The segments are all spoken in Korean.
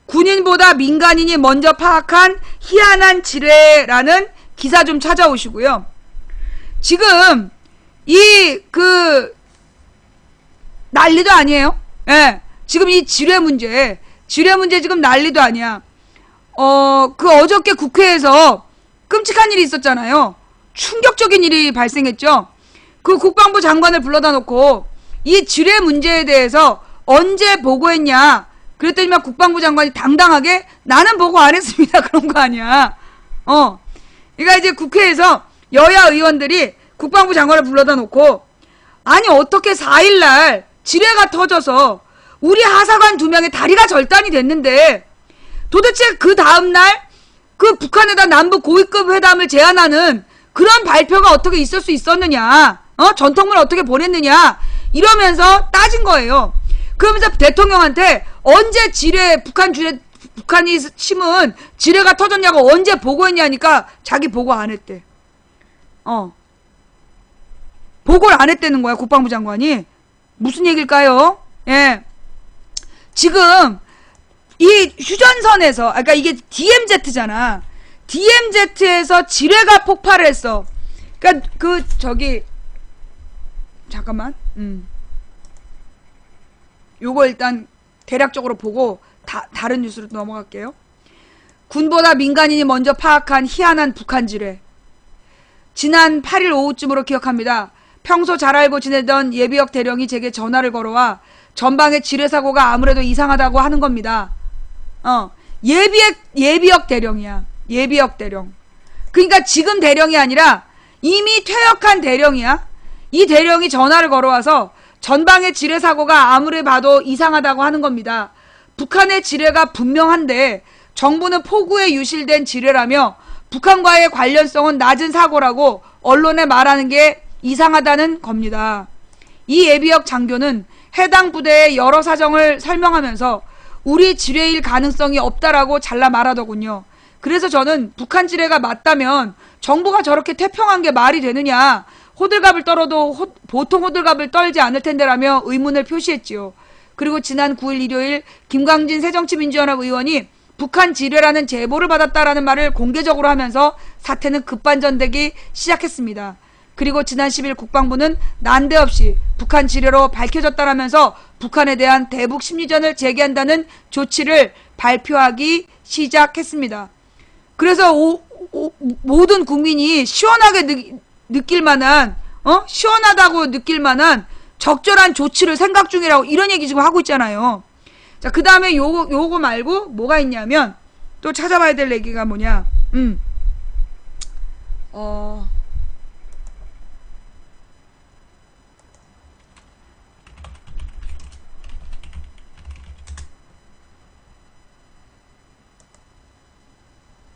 군인보다 민간인이 먼저 파악한 희한한 지뢰라는 기사 좀 찾아오시고요. 지금 난리도 아니에요. 예. 지금 이 지뢰 문제 지금 난리도 아니야. 어저께 국회에서 끔찍한 일이 있었잖아요. 충격적인 일이 발생했죠. 그 국방부 장관을 불러다 놓고 이 지뢰 문제에 대해서 언제 보고했냐 그랬더니 막 국방부 장관이 당당하게 나는 보고 안 했습니다. 그런 거 아니야. 그러니까 이제 국회에서 여야 의원들이 국방부 장관을 불러다 놓고 아니 어떻게 4일날 지뢰가 터져서 우리 하사관 2명의 다리가 절단이 됐는데 도대체 그 다음날 그 북한에다 남북 고위급 회담을 제안하는 그런 발표가 어떻게 있을 수 있었느냐, 전통문을 어떻게 보냈느냐 이러면서 따진 거예요. 그러면서 대통령한테 언제 북한이 심은 지뢰가 터졌냐고 언제 보고했냐니까 자기 보고 안 했대. 보고를 안 했다는 거야 국방부 장관이. 무슨 얘기일까요? 예. 지금 이 휴전선에서 그러니까 이게 DMZ잖아. DMZ에서 지뢰가 폭발을 했어. 그러니까 잠깐만. 요거 일단 대략적으로 보고 다른 뉴스로 넘어갈게요. 군보다 민간인이 먼저 파악한 희한한 북한 지뢰. 지난 8일 오후쯤으로 기억합니다. 평소 잘 알고 지내던 예비역 대령이 제게 전화를 걸어와 전방의 지뢰 사고가 아무래도 이상하다고 하는 겁니다. 예비역 대령이야. 예비역 대령. 그러니까 지금 대령이 아니라 이미 퇴역한 대령이야. 이 대령이 전화를 걸어와서 전방의 지뢰 사고가 아무리 봐도 이상하다고 하는 겁니다. 북한의 지뢰가 분명한데 정부는 포구에 유실된 지뢰라며 북한과의 관련성은 낮은 사고라고 언론에 말하는 게 이상하다는 겁니다. 이 예비역 장교는 해당 부대의 여러 사정을 설명하면서 우리 지뢰일 가능성이 없다라고 잘라 말하더군요. 그래서 저는 북한 지뢰가 맞다면 정부가 저렇게 태평한 게 말이 되느냐, 호들갑을 떨어도 보통 호들갑을 떨지 않을 텐데라며 의문을 표시했지요. 그리고 지난 9일 일요일 김광진 새정치민주연합 의원이 북한 지뢰라는 제보를 받았다라는 말을 공개적으로 하면서 사태는 급반전되기 시작했습니다. 그리고 지난 10일 국방부는 난데없이 북한 지뢰로 밝혀졌다라면서 북한에 대한 대북 심리전을 제기한다는 조치를 발표하기 시작했습니다. 그래서 모든 국민이 시원하게 느낄 만한, 시원하다고 느낄 만한 적절한 조치를 생각 중이라고 이런 얘기 지금 하고 있잖아요. 자, 그 다음에 요거 말고 뭐가 있냐면 또 찾아봐야 될 얘기가 뭐냐.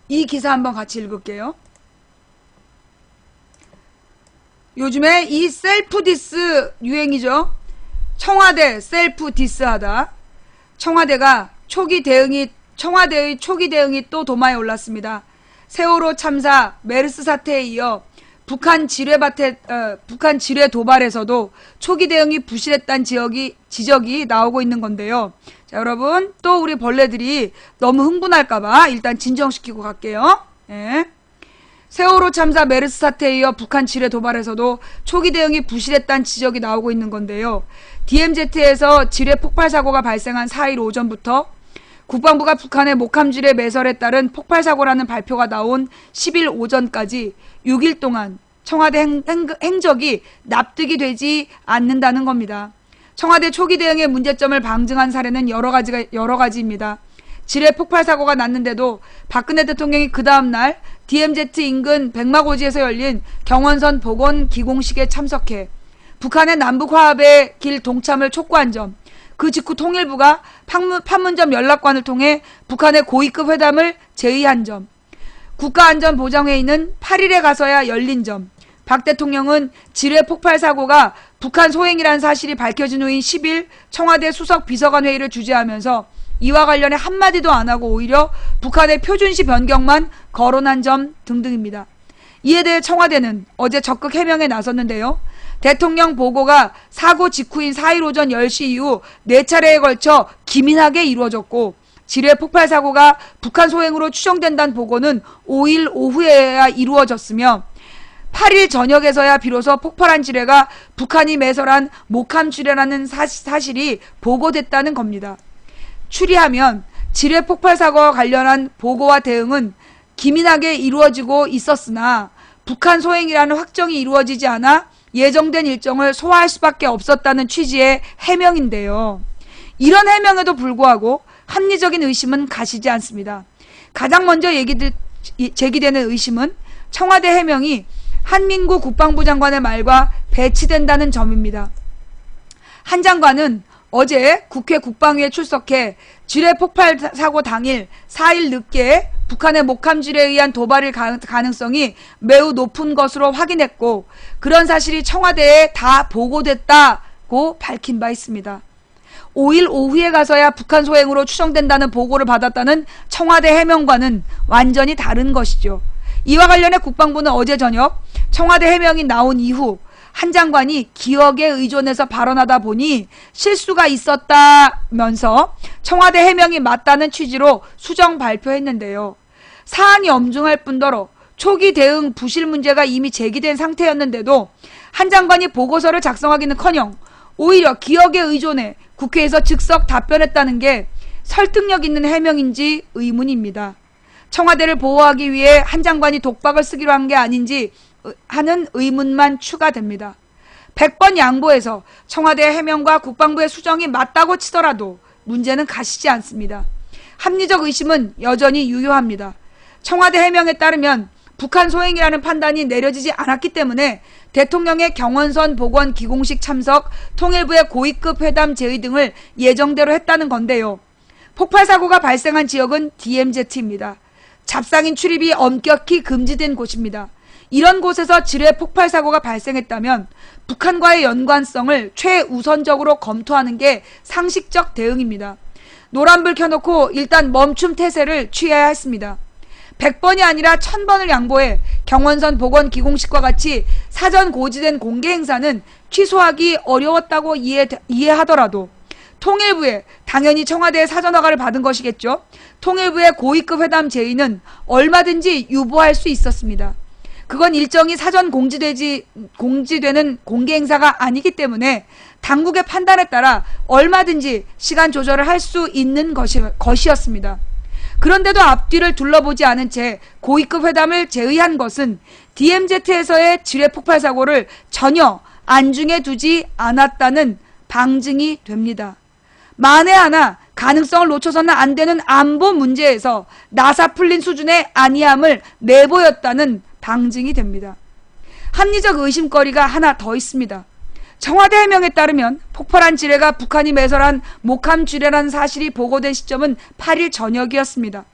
이 기사 한번 같이 읽을게요. 요즘에 이 셀프 디스 유행이죠. 청와대 셀프 디스하다. 청와대의 초기 대응이 또 도마에 올랐습니다. 세월호 참사, 메르스 사태에 이어 북한 지뢰 도발에서도 초기 대응이 부실했다는 지적이 나오고 있는 건데요. 자, 여러분, 또 우리 벌레들이 너무 흥분할까봐 일단 진정시키고 갈게요. 예. 세월호 참사, 메르스 사태에 이어 북한 지뢰 도발에서도 초기 대응이 부실했다는 지적이 나오고 있는 건데요. DMZ에서 지뢰 폭발 사고가 발생한 4일 오전부터 국방부가 북한의 목함 지뢰 매설에 따른 폭발 사고라는 발표가 나온 10일 오전까지 6일 동안 청와대 행적이 납득이 되지 않는다는 겁니다. 청와대 초기 대응의 문제점을 방증한 사례는 여러 가지입니다. 지뢰 폭발 사고가 났는데도 박근혜 대통령이 그 다음날 DMZ 인근 백마고지에서 열린 경원선 복원 기공식에 참석해 북한의 남북 화합의 길 동참을 촉구한 점, 그 직후 통일부가 판문점 연락관을 통해 북한의 고위급 회담을 제의한 점, 국가안전보장회의는 8일에 가서야 열린 점, 박 대통령은 지뢰 폭발 사고가 북한 소행이라는 사실이 밝혀진 후인 10일 청와대 수석 비서관 회의를 주재하면서 이와 관련해 한마디도 안 하고 오히려 북한의 표준시 변경만 거론한 점 등등입니다. 이에 대해 청와대는 어제 적극 해명에 나섰는데요. 대통령 보고가 사고 직후인 4일 오전 10시 이후 4차례에 걸쳐 기민하게 이루어졌고 지뢰 폭발 사고가 북한 소행으로 추정된다는 보고는 5일 오후에야 이루어졌으며 8일 저녁에서야 비로소 폭발한 지뢰가 북한이 매설한 목함 지뢰라는 사실이 보고됐다는 겁니다. 추리하면 지뢰 폭발 사고와 관련한 보고와 대응은 기민하게 이루어지고 있었으나 북한 소행이라는 확정이 이루어지지 않아 예정된 일정을 소화할 수밖에 없었다는 취지의 해명인데요. 이런 해명에도 불구하고 합리적인 의심은 가시지 않습니다. 가장 먼저 제기되는 의심은 청와대 해명이 한민구 국방부 장관의 말과 배치된다는 점입니다. 한 장관은 어제 국회 국방위에 출석해 지뢰 폭발 사고 당일 4일 늦게 북한의 목함 지뢰에 의한 도발일 가능성이 매우 높은 것으로 확인했고 그런 사실이 청와대에 다 보고됐다고 밝힌 바 있습니다. 5일 오후에 가서야 북한 소행으로 추정된다는 보고를 받았다는 청와대 해명과는 완전히 다른 것이죠. 이와 관련해 국방부는 어제 저녁 청와대 해명이 나온 이후 한 장관이 기억에 의존해서 발언하다 보니 실수가 있었다면서 청와대 해명이 맞다는 취지로 수정 발표했는데요. 사안이 엄중할 뿐더러 초기 대응 부실 문제가 이미 제기된 상태였는데도 한 장관이 보고서를 작성하기는커녕 오히려 기억에 의존해 국회에서 즉석 답변했다는 게 설득력 있는 해명인지 의문입니다. 청와대를 보호하기 위해 한 장관이 독박을 쓰기로 한 게 아닌지 하는 의문만 추가됩니다. 100번 양보해서 청와대 해명과 국방부의 수정이 맞다고 치더라도 문제는 가시지 않습니다. 합리적 의심은 여전히 유효합니다. 청와대 해명에 따르면 북한 소행이라는 판단이 내려지지 않았기 때문에 대통령의 경원선 복원 기공식 참석, 통일부의 고위급 회담 제의 등을 예정대로 했다는 건데요. 폭발 사고가 발생한 지역은 DMZ입니다. 잡상인 출입이 엄격히 금지된 곳입니다. 이런 곳에서 지뢰 폭발 사고가 발생했다면 북한과의 연관성을 최우선적으로 검토하는 게 상식적 대응입니다. 노란불 켜놓고 일단 멈춤 태세를 취해야 했습니다. 100번이 아니라 1000번을 양보해 경원선 복원 기공식과 같이 사전 고지된 공개 행사는 취소하기 어려웠다고 이해하더라도 통일부에 당연히 청와대의 사전 허가를 받은 것이겠죠. 통일부의 고위급 회담 제의는 얼마든지 유보할 수 있었습니다. 그건 일정이 사전 공지되는 공개 행사가 아니기 때문에 당국의 판단에 따라 얼마든지 시간 조절을 할 수 있는 것이었습니다. 그런데도 앞뒤를 둘러보지 않은 채 고위급 회담을 제의한 것은 DMZ에서의 지뢰 폭발 사고를 전혀 안중에 두지 않았다는 방증이 됩니다. 만에 하나 가능성을 놓쳐서는 안 되는 안보 문제에서 나사 풀린 수준의 안이함을 내보였다는 방증이 됩니다. 합리적 의심거리가 하나 더 있습니다. 청와대 해명에 따르면 폭발한 지뢰가 북한이 매설한 목함 지뢰라는 사실이 보고된 시점은 8일 저녁이었습니다.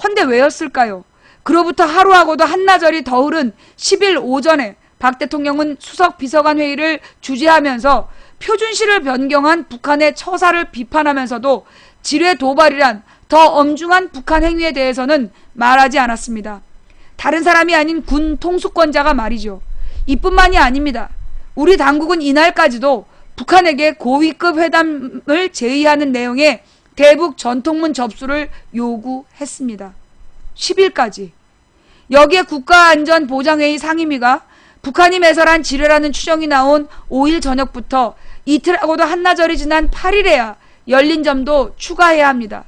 헌데 왜였을까요? 그로부터 하루하고도 한나절이 더 흐른 10일 오전에 박 대통령은 수석 비서관 회의를 주재하면서 표준시를 변경한 북한의 처사를 비판하면서도 지뢰 도발이란 더 엄중한 북한 행위에 대해서는 말하지 않았습니다. 다른 사람이 아닌 군 통수권자가 말이죠. 이뿐만이 아닙니다. 우리 당국은 이날까지도 북한에게 고위급 회담을 제의하는 내용의 대북 전통문 접수를 요구했습니다. 10일까지. 여기에 국가안전보장회의 상임위가 북한이 매설한 지뢰라는 추정이 나온 5일 저녁부터 이틀하고도 한나절이 지난 8일에야 열린 점도 추가해야 합니다.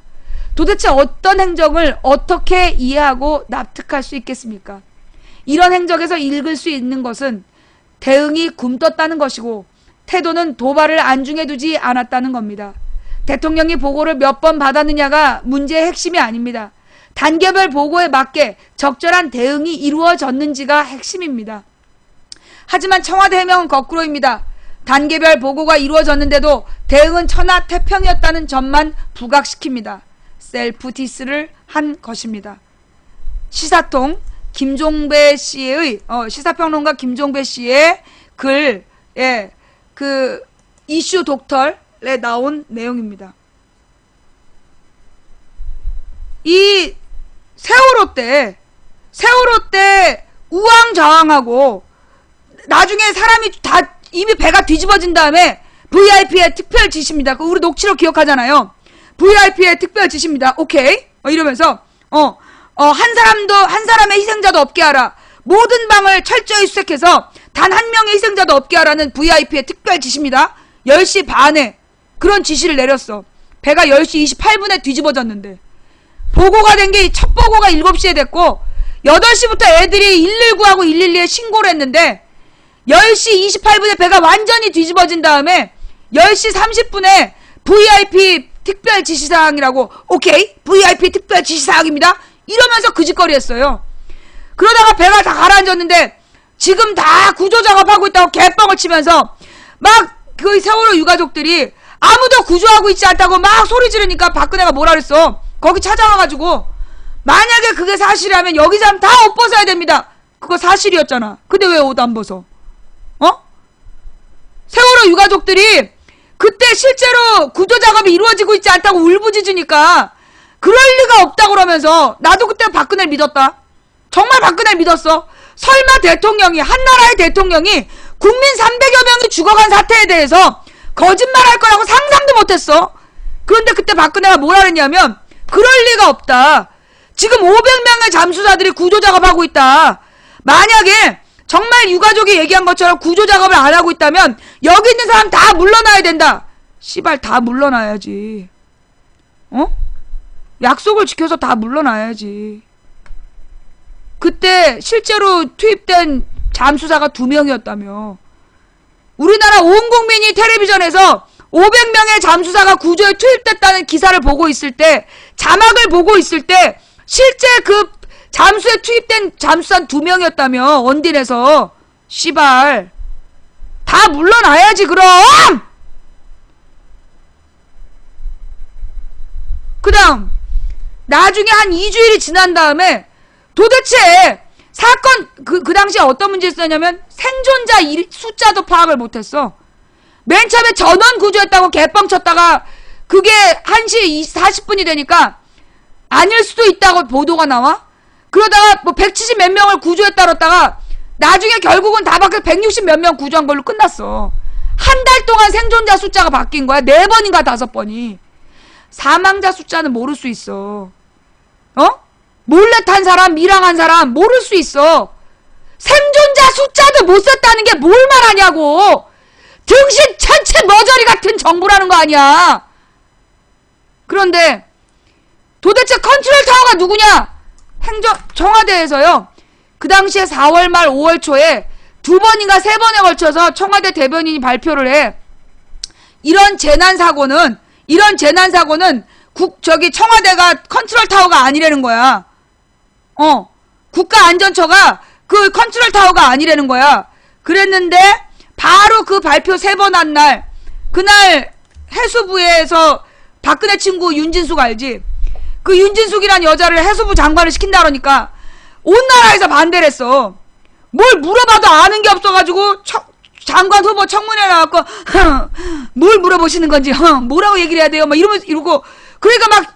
도대체 어떤 행정을 어떻게 이해하고 납득할 수 있겠습니까? 이런 행적에서 읽을 수 있는 것은 대응이 굼떴다는 것이고 태도는 도발을 안중에 두지 않았다는 겁니다. 대통령이 보고를 몇 번 받았느냐가 문제의 핵심이 아닙니다. 단계별 보고에 맞게 적절한 대응이 이루어졌는지가 핵심입니다. 하지만 청와대 해명은 거꾸로입니다. 단계별 보고가 이루어졌는데도 대응은 천하태평이었다는 점만 부각시킵니다. 셀프 디스를 한 것입니다. 시사통 김종배 씨의 시사평론가 김종배 씨의 글에 그 이슈 독털에 나온 내용입니다. 이 세월호 때 우왕좌왕하고 나중에 사람이 다 이미 배가 뒤집어진 다음에 VIP의 특별 지시입니다. 우리 녹취록 기억하잖아요. VIP의 특별 지시입니다. 오케이. 이러면서 한 사람의 희생자도 없게 하라. 모든 방을 철저히 수색해서 단 한 명의 희생자도 없게 하라는 VIP의 특별 지시입니다. 10시 반에 그런 지시를 내렸어. 배가 10시 28분에 뒤집어졌는데 보고가 된 게 첫 보고가 7시에 됐고 8시부터 애들이 119하고 112에 신고를 했는데 10시 28분에 배가 완전히 뒤집어진 다음에 10시 30분에 VIP 특별 지시사항이라고 오케이 VIP 특별 지시사항입니다 이러면서 그 짓거리 했어요. 그러다가 배가 다 가라앉았는데 지금 다 구조작업하고 있다고 개뻥을 치면서 막 그 세월호 유가족들이 아무도 구조하고 있지 않다고 막 소리 지르니까 박근혜가 뭐라 그랬어. 거기 찾아와가지고 만약에 그게 사실이라면 여기 사람 다 옷 벗어야 됩니다. 그거 사실이었잖아. 근데 왜 옷 안 벗어? 세월호 유가족들이 그때 실제로 구조작업이 이루어지고 있지 않다고 울부짖으니까 그럴 리가 없다 그러면서 나도 그때 박근혜를 믿었다. 정말 박근혜를 믿었어. 설마 대통령이 한나라의 대통령이 국민 300여 명이 죽어간 사태에 대해서 거짓말할 거라고 상상도 못했어. 그런데 그때 박근혜가 뭐라 그랬냐면 그럴 리가 없다. 지금 500명의 잠수사들이 구조작업하고 있다. 만약에 정말 유가족이 얘기한 것처럼 구조작업을 안 하고 있다면 여기 있는 사람 다 물러나야 된다. 씨발 다 물러나야지. 약속을 지켜서 다 물러나야지. 그때 실제로 투입된 잠수사가 2명이었다며. 우리나라 온 국민이 텔레비전에서 500명의 잠수사가 구조에 투입됐다는 기사를 보고 있을 때, 자막을 보고 있을 때 실제 그 잠수에 투입된 잠수사 2명이었다며. 원딘에서. 씨발 다 물러나야지 그럼. 그 다음 나중에 한 2주일이 지난 다음에 도대체 사건 그 당시에 어떤 문제 있었냐면 생존자 숫자도 파악을 못했어. 맨 처음에 전원 구조했다고 개뻥 쳤다가 그게 1시 40분이 되니까 아닐 수도 있다고 보도가 나와. 그러다가 뭐 170 몇 명을 구조했다 그랬다가 나중에 결국은 다 바뀌어 160 몇 명 구조한 걸로 끝났어. 한 달 동안 생존자 숫자가 바뀐 거야. 4번인가 5번이. 사망자 숫자는 모를 수 있어. 몰래 탄 사람, 밀항한 사람 모를 수 있어. 생존자 숫자도 못 썼다는 게 뭘 말하냐고. 등신 천체 머저리 같은 정부라는 거 아니야. 그런데 도대체 컨트롤 타워가 누구냐? 청와대에서요. 그 당시에 4월 말 5월 초에 2번인가 3번에 걸쳐서 청와대 대변인이 발표를 해. 이런 재난사고는 청와대가 컨트롤 타워가 아니라는 거야. 국가안전처가 그 컨트롤 타워가 아니라는 거야. 그랬는데 바로 그 발표 3번 한 날, 그날 해수부에서 박근혜 친구 윤진숙 알지? 그 윤진숙이란 여자를 해수부 장관을 시킨다 그러니까 온 나라에서 반대를 했어. 뭘 물어봐도 아는 게 없어가지고 장관 후보 청문회 나왔고 뭘 물어보시는 건지 뭐라고 얘기를 해야 돼요? 막 이러고 그러니까 막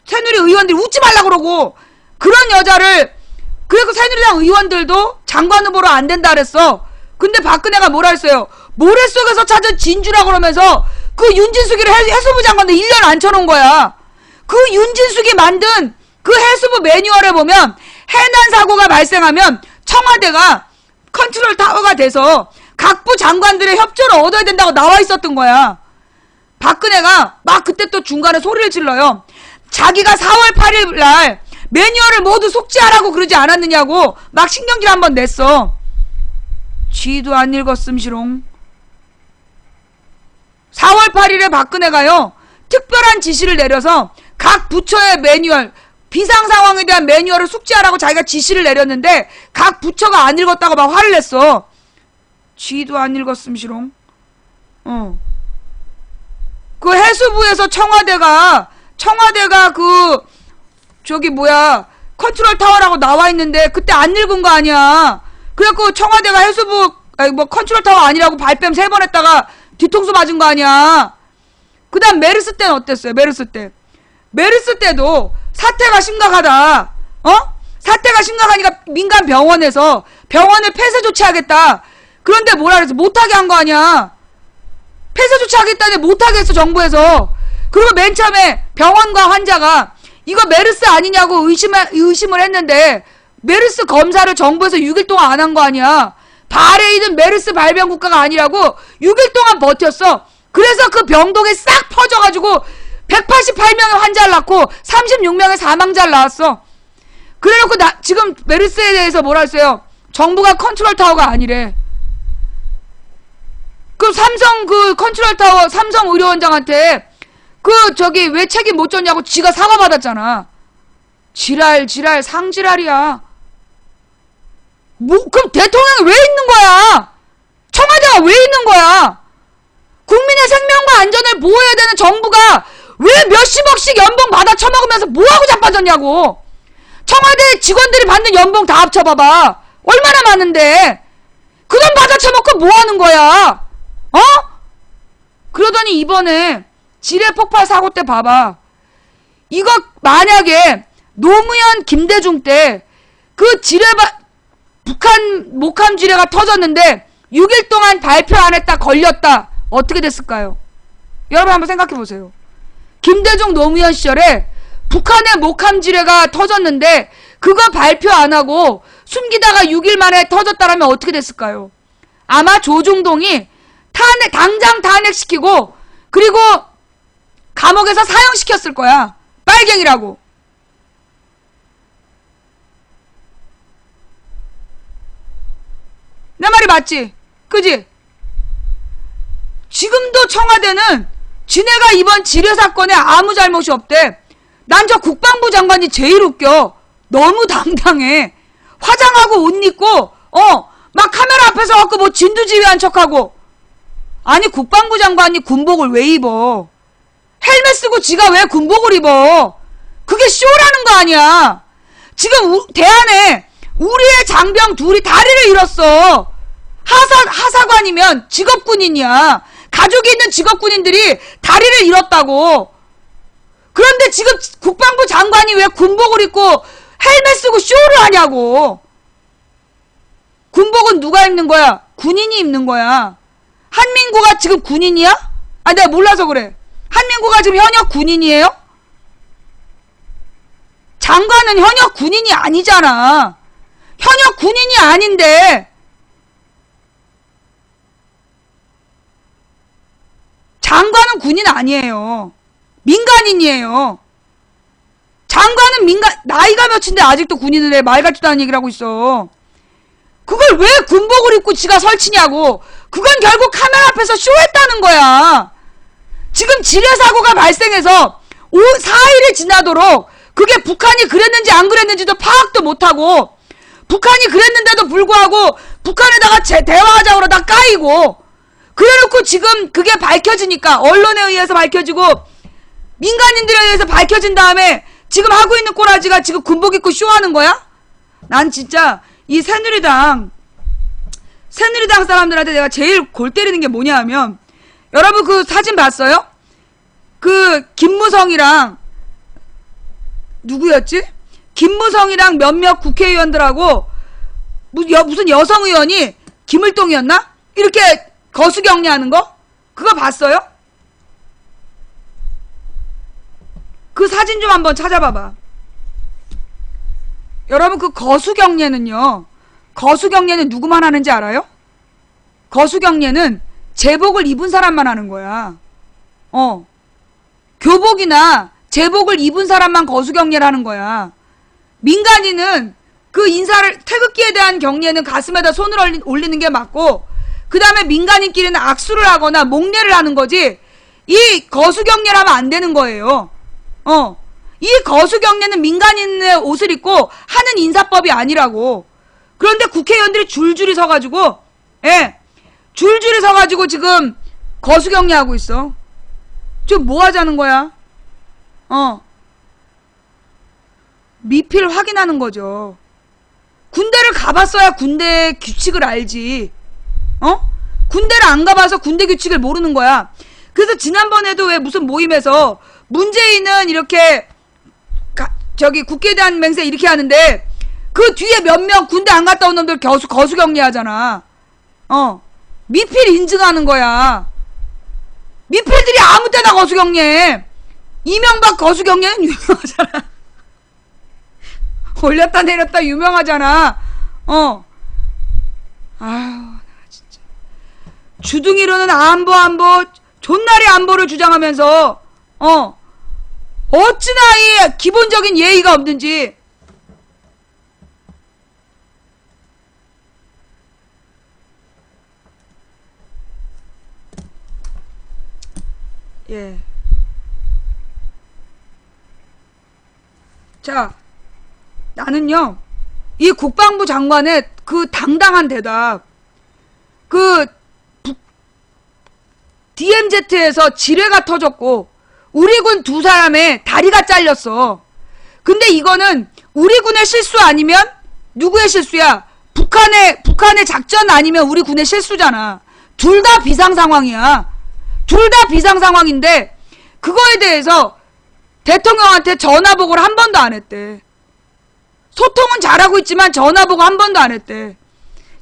새누리 의원들이 웃지 말라 그러고 그런 여자를 그래서 새누리당 의원들도 장관 후보로 안 된다 그랬어. 근데 박근혜가 뭐라 했어요? 모래 속에서 찾은 진주라고 그러면서 그 윤진숙이를 해수부 장관도 1년 앉혀놓은 거야. 그 윤진숙이 만든 그 해수부 매뉴얼에 보면 해난 사고가 발생하면 청와대가 컨트롤 타워가 돼서 각부 장관들의 협조를 얻어야 된다고 나와 있었던 거야. 박근혜가 막 그때 또 중간에 소리를 질러요. 자기가 4월 8일 날 매뉴얼을 모두 속지하라고 그러지 않았느냐고 막 신경질 한번 냈어. 쥐도 안 읽었음시롱. 4월 8일에 박근혜가요 특별한 지시를 내려서 각 부처의 매뉴얼, 비상상황에 대한 매뉴얼을 숙지하라고 자기가 지시를 내렸는데 각 부처가 안 읽었다고 막 화를 냈어. 쥐도 안 읽었음시롱. 그 해수부에서 청와대가 그 컨트롤 타워라고 나와 있는데 그때 안 읽은 거 아니야. 그래갖고 청와대가 해수부 컨트롤 타워 아니라고 발뺌 3번 했다가 뒤통수 맞은 거 아니야. 그 다음 메르스 때는 어땠어요? 메르스 때도 사태가 심각하다. 사태가 심각하니까 민간 병원에서 병원을 폐쇄 조치하겠다. 그런데 뭐라 그랬어? 못하게 한 거 아니야. 폐쇄 조치하겠다는데 못하게 했어, 정부에서. 그리고 맨 처음에 병원과 환자가 이거 메르스 아니냐고 의심을 했는데 메르스 검사를 정부에서 6일 동안 안 한 거 아니야. 바레인은 메르스 발병 국가가 아니라고 6일 동안 버텼어. 그래서 그 병동에 싹 퍼져가지고 188명의 환자를 낳고 36명의 사망자를 낳았어. 그래놓고 지금 메르스에 대해서 뭐라 했어요? 정부가 컨트롤 타워가 아니래. 그 삼성 그 컨트롤 타워 삼성 의료원장한테 왜 책임 못 졌냐고 지가 사과받았잖아. 지랄 상지랄이야. 그럼 대통령이 왜 있는 거야? 청와대가 왜 있는 거야? 국민의 생명과 안전을 보호해야 되는 정부가 왜 몇십억씩 연봉 받아 처먹으면서 뭐하고 자빠졌냐고. 청와대 직원들이 받는 연봉 다 합쳐봐봐. 얼마나 많은데. 그 돈 받아 처먹고 뭐하는 거야? 어? 그러더니 이번에 지뢰 폭발 사고 때 봐봐. 이거 만약에 노무현 김대중 때 그 북한 목함 지뢰가 터졌는데 6일 동안 발표 안 했다 걸렸다. 어떻게 됐을까요? 여러분 한번 생각해 보세요. 김대중 노무현 시절에 북한의 목함 지뢰가 터졌는데 그거 발표 안 하고 숨기다가 6일 만에 터졌다라면 어떻게 됐을까요? 아마 조중동이 당장 탄핵시키고 그리고 감옥에서 사형시켰을 거야. 빨갱이라고. 내 말이 맞지? 그지? 지금도 청와대는 지네가 이번 지뢰 사건에 아무 잘못이 없대. 난 저 국방부 장관이 제일 웃겨. 너무 당당해. 화장하고 옷 입고 막 카메라 앞에서 갖고 뭐 진두지휘한 척하고. 아니 국방부 장관이 군복을 왜 입어? 헬멧 쓰고 지가 왜 군복을 입어? 그게 쇼라는 거 아니야. 지금 대안에 우리의 장병 둘이 다리를 잃었어. 하사관이면 직업군인이야. 가족이 있는 직업군인들이 다리를 잃었다고. 그런데 지금 국방부 장관이 왜 군복을 입고 헬멧 쓰고 쇼를 하냐고. 군복은 누가 입는 거야? 군인이 입는 거야. 한민구가 지금 군인이야? 아, 내가 몰라서 그래. 한민구가 지금 현역 군인이에요? 장관은 현역 군인이 아니잖아. 현역 군인이 아닌데 장관은 군인 아니에요. 민간인이에요. 장관은 나이가 몇인데 아직도 군인을 해. 말 같지도 않은 얘기를 하고 있어. 그걸 왜 군복을 입고 지가 설치냐고. 그건 결국 카메라 앞에서 쇼했다는 거야. 지금 지뢰 사고가 발생해서 4일이 지나도록 그게 북한이 그랬는지 안 그랬는지도 파악도 못하고 북한이 그랬는데도 불구하고 북한에다가 대화하자고 그러다 까이고 그래놓고 지금 그게 밝혀지니까 언론에 의해서 밝혀지고 민간인들에 의해서 밝혀진 다음에 지금 하고 있는 꼬라지가 지금 군복 입고 쇼하는 거야? 난 진짜 이 새누리당 사람들한테 내가 제일 골 때리는 게 뭐냐 하면 여러분 그 사진 봤어요? 그 김무성이랑 누구였지? 김무성이랑 몇몇 국회의원들하고 무슨 여성 의원이 김을동이었나? 이렇게 거수경례하는 거? 그거 봤어요? 그 사진 좀 한번 찾아봐봐. 여러분 그 거수경례는요. 거수경례는 누구만 하는지 알아요? 거수경례는 제복을 입은 사람만 하는 거야. 교복이나 제복을 입은 사람만 거수경례를 하는 거야. 민간인은 그 인사를 태극기에 대한 경례는 가슴에다 손을 올리는 게 맞고 그 다음에 민간인끼리는 악수를 하거나 목례를 하는 거지 이 거수경례를 하면 안 되는 거예요. 이 거수경례는 민간인의 옷을 입고 하는 인사법이 아니라고. 그런데 국회의원들이 줄줄이 서가지고 줄줄이 서가지고 지금 거수경례하고 있어. 지금 뭐 하자는 거야? 미필 확인하는 거죠. 군대를 가봤어야 군대 규칙을 알지. 군대를 안 가봐서 군대 규칙을 모르는 거야. 그래서 지난번에도 왜 무슨 모임에서 문재인은 이렇게 국회에 대한 맹세 이렇게 하는데 그 뒤에 몇 명 군대 안 갔다 온 놈들 거수경례하잖아. 미필 인증하는 거야. 미필들이 아무 때나 거수경례해. 이명박 거수 경례는 유명하잖아. 올렸다 내렸다 유명하잖아. 아유, 진짜. 주둥이로는 안보 존나리 안보를 주장하면서 어찌나 이 기본적인 예의가 없는지. 예. 자, 나는요, 이 국방부 장관의 그 당당한 대답, 그 DMZ에서 지뢰가 터졌고 우리 군 2사람의 다리가 잘렸어. 근데 이거는 우리 군의 실수 아니면 누구의 실수야? 북한의 작전 아니면 우리 군의 실수잖아. 둘 다 비상 상황이야. 둘 다 비상 상황인데 그거에 대해서 대통령한테 전화보고를 한 번도 안 했대. 소통은 잘하고 있지만 전화보고 한 번도 안 했대.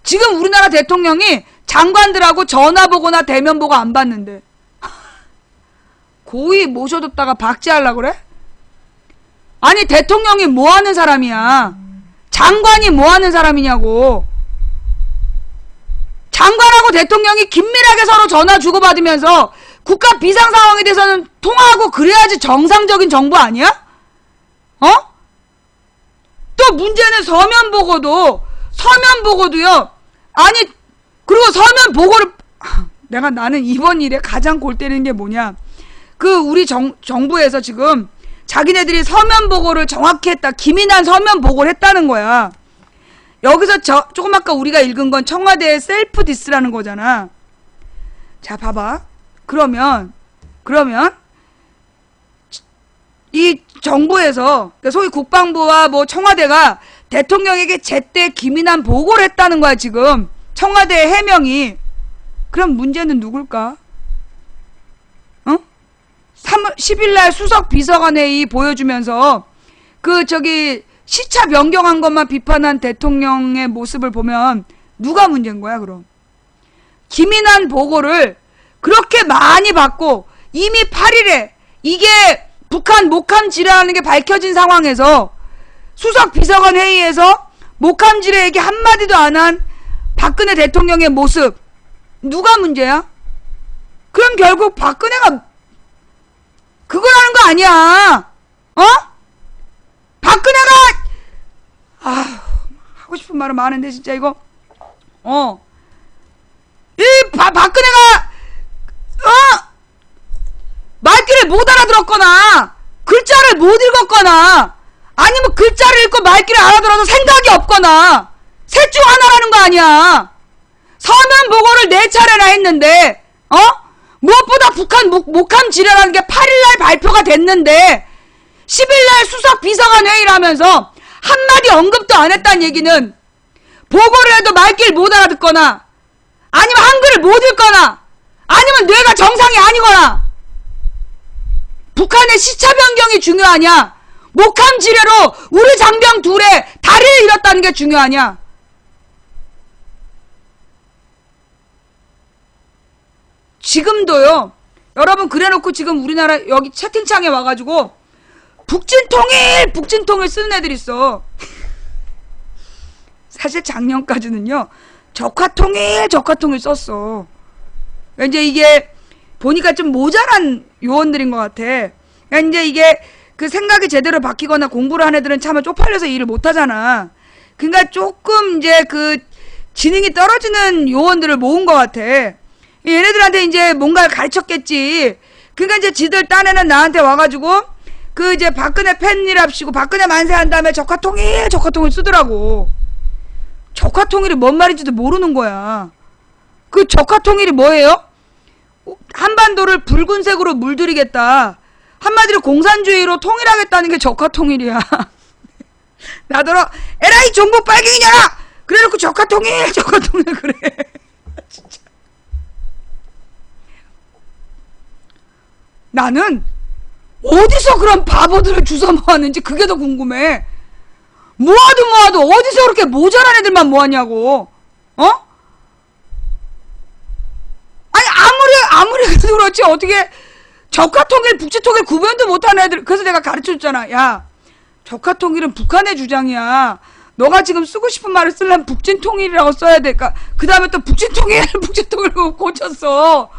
지금 우리나라 대통령이 장관들하고 전화보고나 대면보고 안 받는데 고의 모셔뒀다가 박제하려고 그래? 아니, 대통령이 뭐하는 사람이야? 장관이 뭐하는 사람이냐고. 장관하고 대통령이 긴밀하게 서로 전화 주고받으면서 국가 비상상황에 대해서는 통화하고 그래야지 정상적인 정부 아니야? 또 문제는 서면 보고도요. 아니, 그리고 서면 보고를 나는 이번 일에 가장 골 때리는 게 뭐냐, 그 우리 정부에서 지금 자기네들이 서면 보고를 정확히 했다, 기민한 서면 보고를 했다는 거야. 여기서 조금 아까 우리가 읽은 건 청와대의 셀프 디스라는 거잖아. 자, 봐봐. 그러면 이 정부에서, 소위 국방부와 뭐 청와대가 대통령에게 제때 기민한 보고를 했다는 거야, 지금. 청와대의 해명이. 그럼 문제는 누굴까? 10일날 수석 비서관 회의 보여주면서 시차 변경한 것만 비판한 대통령의 모습을 보면 누가 문제인 거야, 그럼? 기민한 보고를 그렇게 많이 받고 이미 8일에 이게 북한 목함 지뢰라는 게 밝혀진 상황에서 수석 비서관 회의에서 목함 지뢰 얘기 한마디도 안 한 박근혜 대통령의 모습, 누가 문제야? 그럼 결국 박근혜가 그거라는 거 아니야? 박근혜가 하고 싶은 말은 많은데 진짜 이거 박근혜가 말귀를 못 알아들었거나 글자를 못 읽었거나 아니면 글자를 읽고 말귀를 알아들어도 생각이 없거나 셋 중 하나라는 거 아니야. 서면 보고를 4차례나 했는데 무엇보다 북한 목함 지뢰라는 게 8일날 발표가 됐는데 10일날 수석 비서관 회의를 하면서 한마디 언급도 안 했다는 얘기는 보고를 해도 말귀를 못 알아듣거나 아니면 한글을 못 읽거나 아니면 뇌가 정상이 아니거나 북한의 시차 변경이 중요하냐, 목함 지뢰로 우리 장병 둘의 다리를 잃었다는 게 중요하냐? 지금도요, 여러분, 그래놓고 지금 우리나라 여기 채팅창에 와가지고 북진통일 쓰는 애들 있어. 사실 작년까지는요 적화통일 썼어. 이제 이게 보니까 좀 모자란 요원들인 것 같아. 이제 이게 그 생각이 제대로 바뀌거나 공부를 한 애들은 차마 쪽팔려서 일을 못하잖아. 그러니까 조금 이제 그 지능이 떨어지는 요원들을 모은 것 같아. 얘네들한테 이제 뭔가를 가르쳤겠지. 그러니까 이제 지들 딴에는 나한테 와가지고 그 이제 박근혜 팬이랍시고 박근혜 만세한 다음에 적화통일 쓰더라고. 적화통일이 뭔 말인지도 모르는 거야. 그 적화통일이 뭐예요? 한반도를 붉은색으로 물들이겠다. 한마디로 공산주의로 통일하겠다는 게 적화통일이야. 나더러 에라이 종북 빨갱이냐라! 그래놓고 적화통일 그래. 진짜. 나는 어디서 그런 바보들을 주워 모았는지 그게 더 궁금해. 모아도 어디서 그렇게 모자란 애들만 모았냐고. 아니 아무리 그래도 그렇지 어떻게 적화통일, 북치통일 구분도 못하는 애들. 그래서 내가 가르쳐줬잖아. 야, 적화통일은 북한의 주장이야. 너가 지금 쓰고 싶은 말을 쓰려면 북진통일이라고 써야 될까? 그 다음에 또 북진통일, 북진통일 고쳤어.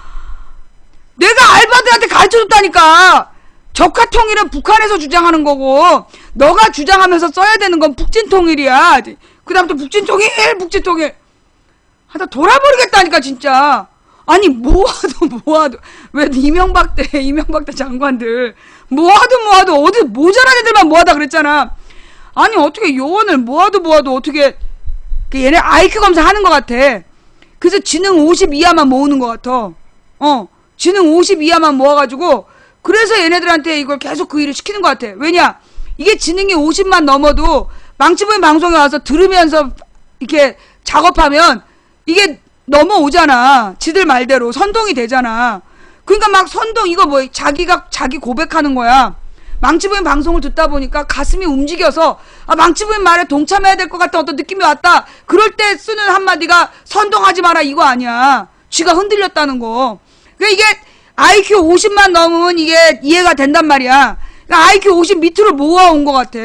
내가 알바들한테 가르쳐줬다니까. 적화통일은 북한에서 주장하는 거고, 너가 주장하면서 써야 되는 건 북진통일이야. 그 다음 또 북진통일, 북진통일. 하다 돌아버리겠다니까, 진짜. 아니, 모아도. 왜 이명박 때 장관들. 모아도 어디 모자란 애들만 모아다 그랬잖아. 아니, 어떻게 요원을 모아도 어떻게, 얘네 IQ 검사하는 것 같아. 그래서 지능 50 이하만 모으는 것 같아. 지능 50 이하만 모아가지고, 그래서 얘네들한테 이걸 계속 그 일을 시키는 것 같아. 왜냐? 이게 지능이 50만 넘어도 망치부인 방송에 와서 들으면서 이렇게 작업하면 이게 넘어오잖아. 지들 말대로 선동이 되잖아. 그러니까 막 선동 이거 뭐 자기 고백하는 거야. 망치부인 방송을 듣다 보니까 가슴이 움직여서 망치부인 말에 동참해야 될 것 같은 어떤 느낌이 왔다. 그럴 때 쓰는 한마디가 선동하지 마라 이거 아니야. 쥐가 흔들렸다는 거. 그러니까 이게 IQ 50만 넘으면 이게 이해가 된단 말이야. 그러니까 IQ 50 밑으로 모아온 것 같아.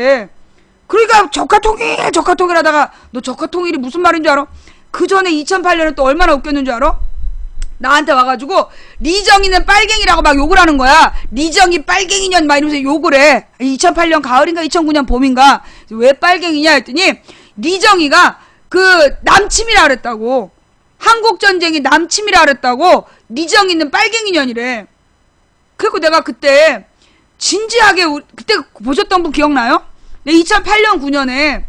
그러니까 적화통일 하다가 너 적화통일이 무슨 말인 줄 알아? 그 전에 2008년에 또 얼마나 웃겼는 줄 알아? 나한테 와가지고 리정이는 빨갱이라고 막 욕을 하는 거야. 리정이 빨갱이년 막 이러면서 욕을 해. 2008년 가을인가 2009년 봄인가. 왜 빨갱이냐 했더니 리정이가 그 남침이라 그랬다고. 한국전쟁이 남침이라 그랬다고. 리정이는 빨갱이년이래. 그리고 내가 그때 진지하게 그때 보셨던 분 기억나요? 2008년 9년에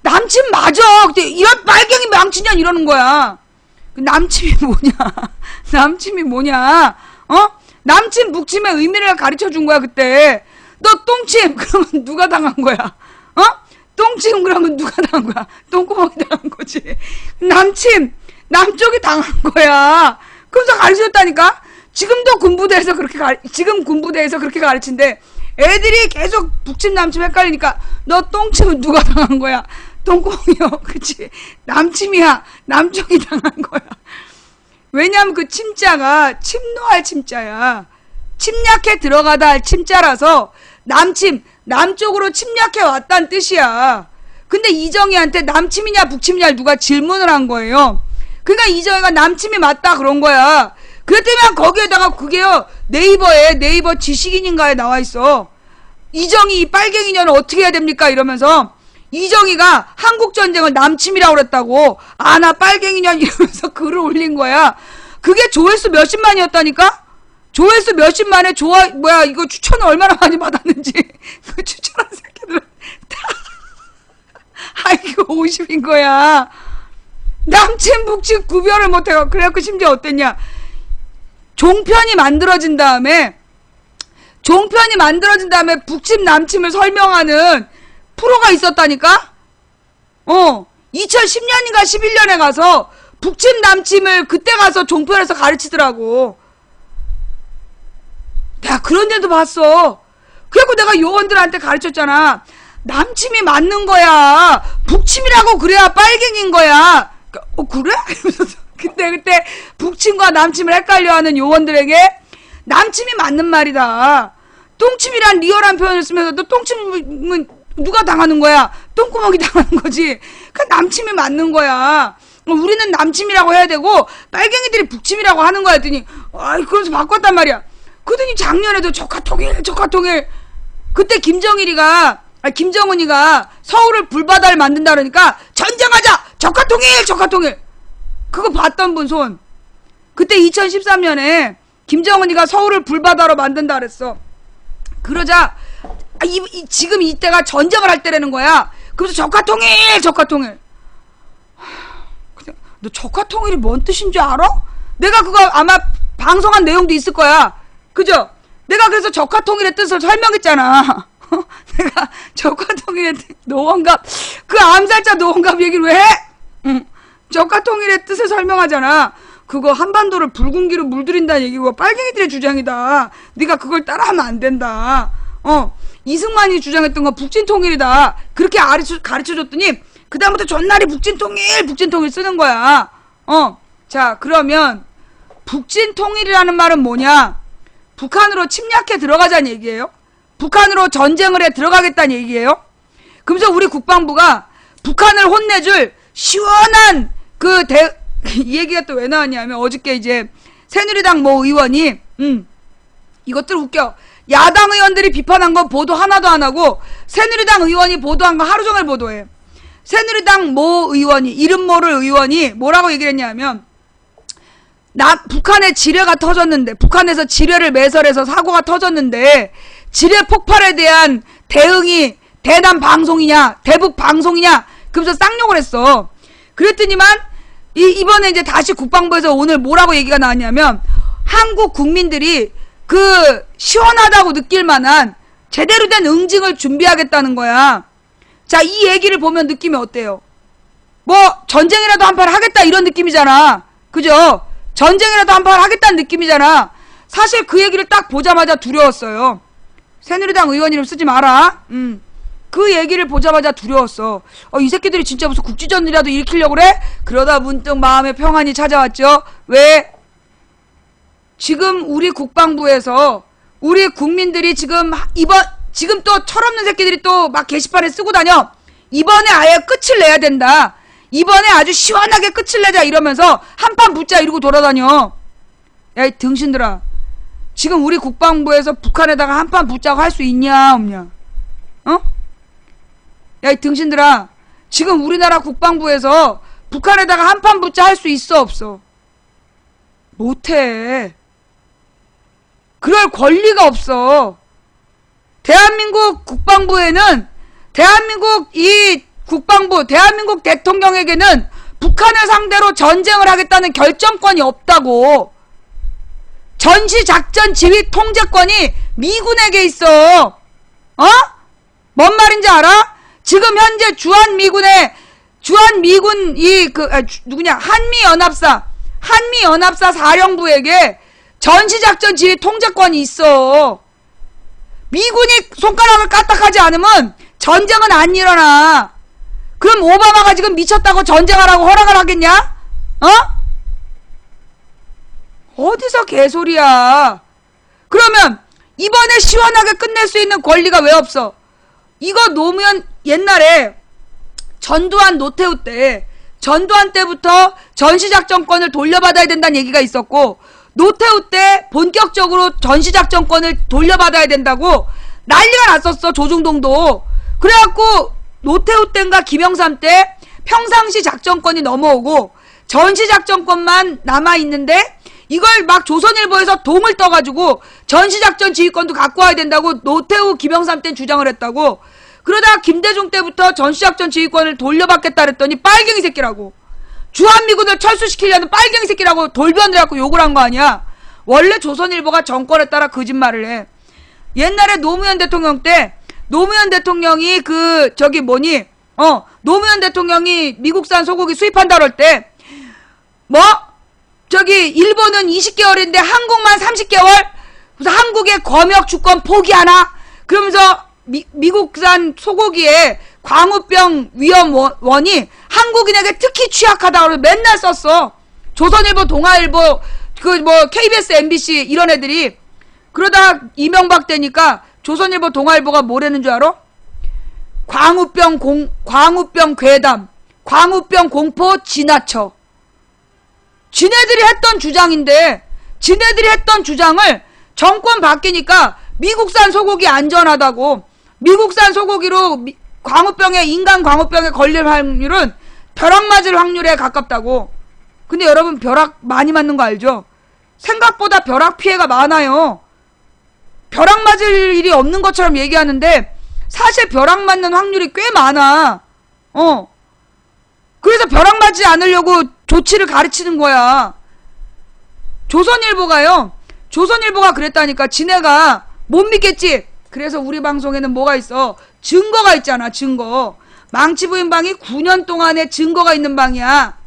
남침 맞아. 그때 이런 빨갱이 망치년 이러는 거야. 남침이 뭐냐? 남침이 뭐냐? 남침 북침의 의미를 가르쳐 준 거야 그때. 너 똥침 그러면 누가 당한 거야? 똥침 그러면 누가 당한 거야? 똥구멍이 당한 거지. 남침 남쪽이 당한 거야. 그래서 가르쳐줬다니까. 지금도 군부대에서 그렇게 가르친대. 애들이 계속 북침 남침 헷갈리니까 너 똥침은 누가 당한 거야? 똥구멍이요. 그치? 남침이야. 남쪽이 당한 거야. 왜냐면 그 침자가 침노할 침자야. 침략해 들어가다 할 침자라서 남침, 남쪽으로 침략해 왔다는 뜻이야. 근데 이정희한테 남침이냐 북침이냐 누가 질문을 한 거예요. 그러니까 이정희가 남침이 맞다 그런 거야. 그랬더니 거기에다가 그게요. 네이버 지식인인가에 나와 있어. 이정희 이 빨갱이년을 어떻게 해야 됩니까? 이러면서 이정희가 한국전쟁을 남침이라고 그랬다고. 나 빨갱이년 이러면서 글을 올린 거야. 그게 조회수 몇십만이었다니까? 조회수 몇십만에 이거 추천을 얼마나 많이 받았는지. 그 추천한 새끼들은 다 IQ 50인 거야. 남침 북침 구별을 못해가. 그래갖고 심지어 어땠냐? 종편이 만들어진 다음에 북침 남침을 설명하는 프로가 있었다니까? 2010년인가 11년에 가서 북침 남침을 그때 가서 종편에서 가르치더라고. 내가 그런 애도 봤어. 그래갖고 내가 요원들한테 가르쳤잖아. 남침이 맞는 거야. 북침이라고 그래야 빨갱인 거야. 그래? 근데 그때 북침과 남침을 헷갈려하는 요원들에게 남침이 맞는 말이다. 똥침이란 리얼한 표현을 쓰면서도 똥침은 누가 당하는 거야? 똥구멍이 당하는 거지. 그 남침이 맞는 거야. 우리는 남침이라고 해야 되고 빨갱이들이 북침이라고 하는 거야. 했더니 그래서 바꿨단 말이야. 그러더니 작년에도 적화통일 그때 김정은이가 서울을 불바다를 만든다 그러니까 전쟁하자 적화통일 그거 봤던 분 손. 그때 2013년에 김정은이가 서울을 불바다로 만든다 그랬어. 그러자 지금 이때가 전쟁을 할 때라는 거야. 그래서 적화통일 너 적화통일이 뭔 뜻인 줄 알아? 내가 그거 아마 방송한 내용도 있을 거야. 그죠? 내가 그래서 적화통일의 뜻을 설명했잖아. 내가 적화통일의 노원갑 그 암살자 노원갑 얘기를 왜 해? 적화통일의 뜻을 설명하잖아. 그거 한반도를 붉은기로 물들인다는 얘기고 빨갱이들의 주장이다. 네가 그걸 따라하면 안 된다. 이승만이 주장했던 건 북진통일이다. 그렇게 가르쳐줬더니 그 다음부터 전날이 북진통일 쓰는 거야. 자 그러면 북진통일이라는 말은 뭐냐? 북한으로 침략해 들어가자는 얘기예요? 북한으로 전쟁을 해 들어가겠다는 얘기예요? 그러면서 우리 국방부가 북한을 혼내줄 시원한 이 얘기가 또 왜 나왔냐면, 어저께 이제 새누리당 모 의원이 이것들 웃겨. 야당 의원들이 비판한 건 보도 하나도 안 하고 새누리당 의원이 보도한 거 하루 종일 보도해. 새누리당 모 의원이, 이름 모를 의원이 뭐라고 얘기를 했냐면, 북한의 지뢰가 터졌는데, 북한에서 지뢰를 매설해서 사고가 터졌는데 지뢰 폭발에 대한 대응이 대남 방송이냐 대북 방송이냐, 그러면서 쌍욕을 했어. 그랬더니만 이번에 이제 다시 국방부에서 오늘 뭐라고 얘기가 나왔냐면, 한국 국민들이 시원하다고 느낄 만한 제대로 된 응징을 준비하겠다는 거야. 자, 이 얘기를 보면 느낌이 어때요? 뭐 전쟁이라도 한판 하겠다 이런 느낌이잖아. 그죠? 전쟁이라도 한판 하겠다는 느낌이잖아. 사실 그 얘기를 딱 보자마자 두려웠어요. 새누리당 의원 이름 쓰지 마라. 그 얘기를 보자마자 두려웠어. 이 새끼들이 진짜 무슨 국지전이라도 일으키려고 그래? 그러다 문득 마음의 평안이 찾아왔죠. 왜? 지금 우리 국방부에서 우리 국민들이 지금 또 철없는 새끼들이 또 막 게시판에 쓰고 다녀. 이번에 아예 끝을 내야 된다. 이번에 아주 시원하게 끝을 내자 이러면서 한판 붙자 이러고 돌아다녀. 야, 이 등신들아. 지금 우리 국방부에서 북한에다가 한판 붙자고 할 수 있냐 없냐? 야, 이 등신들아. 지금 우리나라 국방부에서 북한에다가 한판 붙자 할 수 있어 없어? 못해. 그럴 권리가 없어. 대한민국 국방부에는, 대한민국 대통령에게는 북한을 상대로 전쟁을 하겠다는 결정권이 없다고. 전시작전 지휘 통제권이 미군에게 있어. 뭔 말인지 알아? 지금 현재 한미연합사 사령부에게 전시작전 지휘 통제권이 있어. 미군이 손가락을 까딱하지 않으면 전쟁은 안 일어나. 그럼 오바마가 지금 미쳤다고 전쟁하라고 허락을 하겠냐? 어디서 개소리야. 그러면 이번에 시원하게 끝낼 수 있는 권리가 왜 없어? 이거 노무현 옛날에 전두환 노태우 때, 전두환 때부터 전시작전권을 돌려받아야 된다는 얘기가 있었고, 노태우 때 본격적으로 전시작전권을 돌려받아야 된다고 난리가 났었어. 조중동도. 그래갖고 노태우 때인가 김영삼 때 평상시 작전권이 넘어오고 전시작전권만 남아있는데, 이걸 막 조선일보에서 동을 떠가지고 전시작전 지휘권도 갖고 와야 된다고 노태우 김영삼 때 주장을 했다고. 그러다가 김대중 때부터 전시작전 지휘권을 돌려받겠다 그랬더니 빨갱이 새끼라고, 주한미군을 철수시키려는 빨갱이 새끼라고 돌변을 해갖고 욕을 한 거 아니야. 원래 조선일보가 정권에 따라 거짓말을 해. 옛날에 노무현 대통령 때, 노무현 대통령이 노무현 대통령이 미국산 소고기 수입한다 그럴 때, 일본은 20개월인데 한국만 30개월? 그래서 한국의 검역 주권 포기하나? 그러면서 미국산 소고기에 광우병 위험원이 한국인에게 특히 취약하다고 맨날 썼어. 조선일보, 동아일보, KBS, MBC 이런 애들이. 그러다 이명박 때니까 조선일보, 동아일보가 뭐라는 줄 알아? 광우병 괴담, 광우병 공포 지나쳐. 지네들이 했던 주장인데, 지네들이 했던 주장을 정권 바뀌니까 미국산 소고기 안전하다고, 미국산 소고기로 인간 광우병에 걸릴 확률은 벼락 맞을 확률에 가깝다고. 근데 여러분, 벼락 많이 맞는 거 알죠? 생각보다 벼락 피해가 많아요. 벼락 맞을 일이 없는 것처럼 얘기하는데 사실 벼락 맞는 확률이 꽤 많아. 그래서 벼락 맞지 않으려고 조치를 가르치는 거야. 조선일보가 그랬다니까. 지네가 못 믿겠지. 그래서 우리 방송에는 뭐가 있어? 증거가 있잖아. 증거. 망치부인 방이 9년 동안의 증거가 있는 방이야.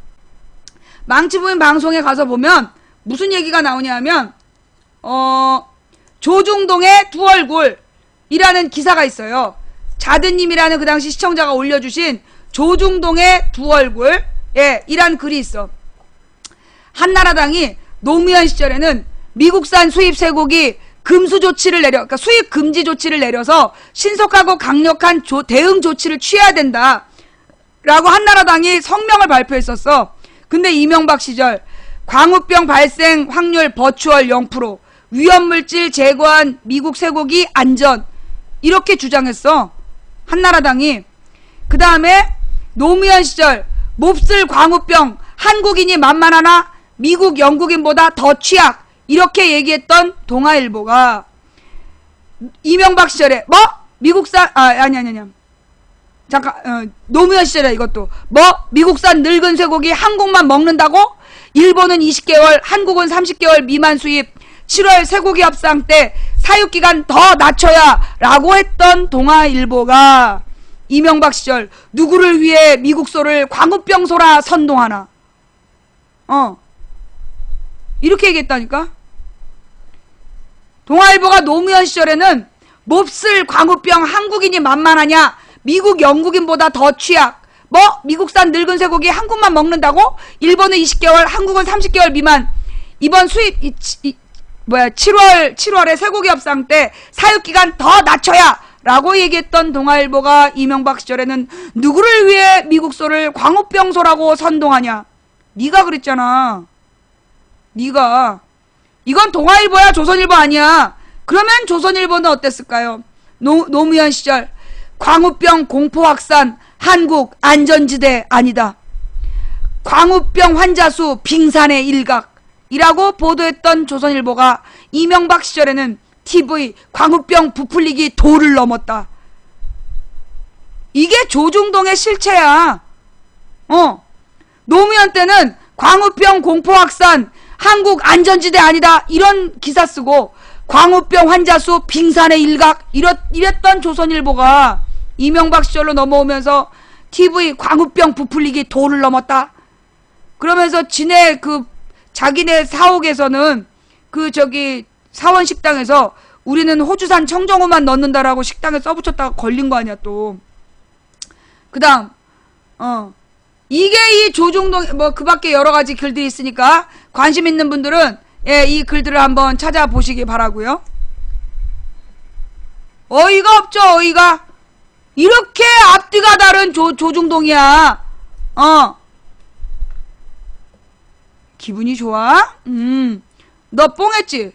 망치부인 방송에 가서 보면 무슨 얘기가 나오냐면, 조중동의 두 얼굴이라는 기사가 있어요. 자드님이라는 그 당시 시청자가 올려주신 조중동의 두 얼굴, 이란 글이 있어. 한나라당이 노무현 시절에는 미국산 수입 쇠고기 금수 조치를 그러니까 수입 금지 조치를 내려서 신속하고 강력한 대응 조치를 취해야 된다. 라고 한나라당이 성명을 발표했었어. 근데 이명박 시절 광우병 발생 확률 버추얼 0%, 위험물질 제거한 미국 쇠고기 안전, 이렇게 주장했어. 한나라당이. 그 다음에 노무현 시절 몹쓸 광우병, 한국인이 만만하나 미국 영국인보다 더 취약, 이렇게 얘기했던 동아일보가 이명박 시절에 뭐? 미국산 아니 잠깐 노무현 시절에 이것도 뭐? 미국산 늙은 쇠고기 한국만 먹는다고? 일본은 20개월, 한국은 30개월 미만 수입, 7월 쇠고기 협상 때 사육기간 더 낮춰야 라고 했던 동아일보가 이명박 시절 누구를 위해 미국소를 광우병소라 선동하나, 이렇게 얘기했다니까. 동아일보가 노무현 시절에는 몹쓸 광우병, 한국인이 만만하냐, 미국 영국인보다 더 취약, 뭐? 미국산 늙은 쇠고기 한국만 먹는다고? 일본은 20개월, 한국은 30개월 미만, 이번 수입 7월에 쇠고기 협상 때 사육기간 더 낮춰야 라고 얘기했던 동아일보가 이명박 시절에는 누구를 위해 미국소를 광우병소라고 선동하냐. 네가 그랬잖아. 네가. 이건 동아일보야, 조선일보 아니야. 그러면 조선일보는 어땠을까요? 노무현 시절 광우병 공포 확산, 한국 안전지대 아니다. 광우병 환자 수 빙산의 일각이라고 보도했던 조선일보가 이명박 시절에는 TV 광우병 부풀리기 도를 넘었다. 이게 조중동의 실체야. 노무현 때는 광우병 공포 확산, 한국 안전지대 아니다, 이런 기사 쓰고 광우병 환자 수 빙산의 일각 이랬던 조선일보가 이명박 시절로 넘어오면서 TV 광우병 부풀리기 도를 넘었다. 그러면서 자기네 사옥에서는 사원 식당에서 우리는 호주산 청정호만 넣는다라고 식당에 써붙였다가 걸린 거 아니야 또. 그 다음 이게 이 조중동 그 밖에 여러 가지 글들이 있으니까 관심 있는 분들은 이 글들을 한번 찾아보시기 바라고요. 어이가 없죠, 어이가. 이렇게 앞뒤가 다른 조중동이야. 기분이 좋아? 너 뽕했지?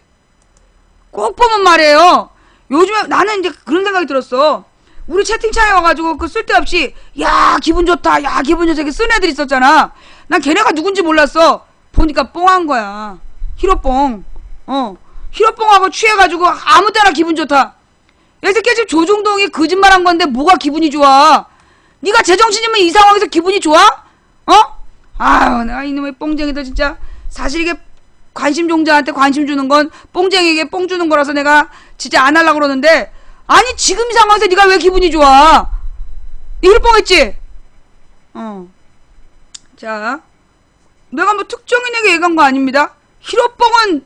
꼭 보면 말이에요. 요즘에 나는 이제 그런 생각이 들었어. 우리 채팅창에 와가지고 쓸데없이 야 기분 좋다, 야 기분 좋다 이렇게 쓴 애들 있었잖아. 난 걔네가 누군지 몰랐어. 보니까 뽕한 거야. 히로뽕. 히로뽕하고 취해가지고 아무 때나 기분 좋다. 이 새끼 지금 조중동이 거짓말한 건데 뭐가 기분이 좋아? 네가 제정신이면 이 상황에서 기분이 좋아? 아유, 내가 이놈의 뽕쟁이들 진짜. 사실 이게 관심종자한테 관심 주는 건 뽕쟁이에게 뽕 주는 거라서 내가 진짜 안 하려고 그러는데, 아니 지금 이 상황에서 네가 왜 기분이 좋아? 히로뽕했지? 자, 내가 뭐 특정인에게 얘기한 거 아닙니다. 히로뽕은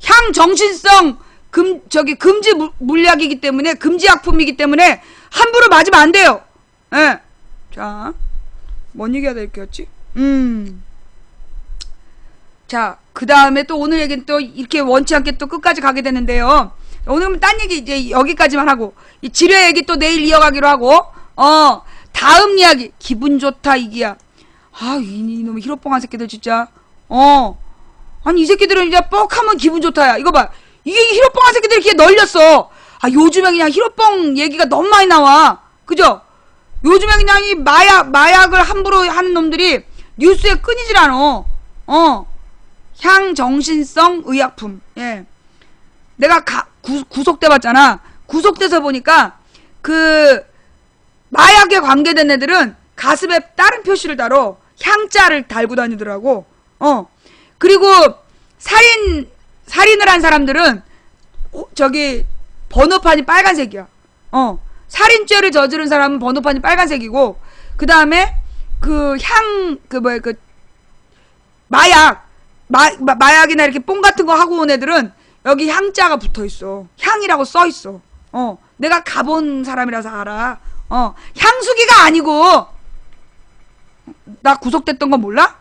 향정신성 금지 물약이기 때문에, 금지약품이기 때문에 함부로 맞으면 안 돼요. 예. 자, 뭔 얘기해야 될 게였지? 자, 그 다음에 또 오늘 얘기는 또 이렇게 원치 않게 또 끝까지 가게 되는데요. 오늘은 딴 얘기 이제 여기까지만 하고, 이 지뢰 얘기 또 내일 이어가기로 하고, 다음 이야기, 기분 좋다 이기야. 이놈의 히로뽕한 새끼들 진짜. 아니 이 새끼들은 이제 뻑하면 기분 좋다야. 이거 봐. 이게 히로뽕한 새끼들이 이렇게 널렸어. 요즘에 그냥 히로뽕 얘기가 너무 많이 나와. 그죠? 요즘에 그냥 이 마약을 함부로 하는 놈들이 뉴스에 끊이질 않어. 향정신성 의약품. 예. 내가 구속돼 봤잖아. 구속돼서 보니까 마약에 관계된 애들은 가슴에 다른 표시를 달어. 향자를 달고 다니더라고. 그리고 살인을 한 사람들은 번호판이 빨간색이야. 살인죄를 저지른 사람은 번호판이 빨간색이고, 그 다음에 마약이나 이렇게 뽕 같은 거 하고 온 애들은 여기 향자가 붙어 있어. 향이라고 써 있어. 내가 가본 사람이라서 알아. 향수기가 아니고. 나 구속됐던 거 몰라?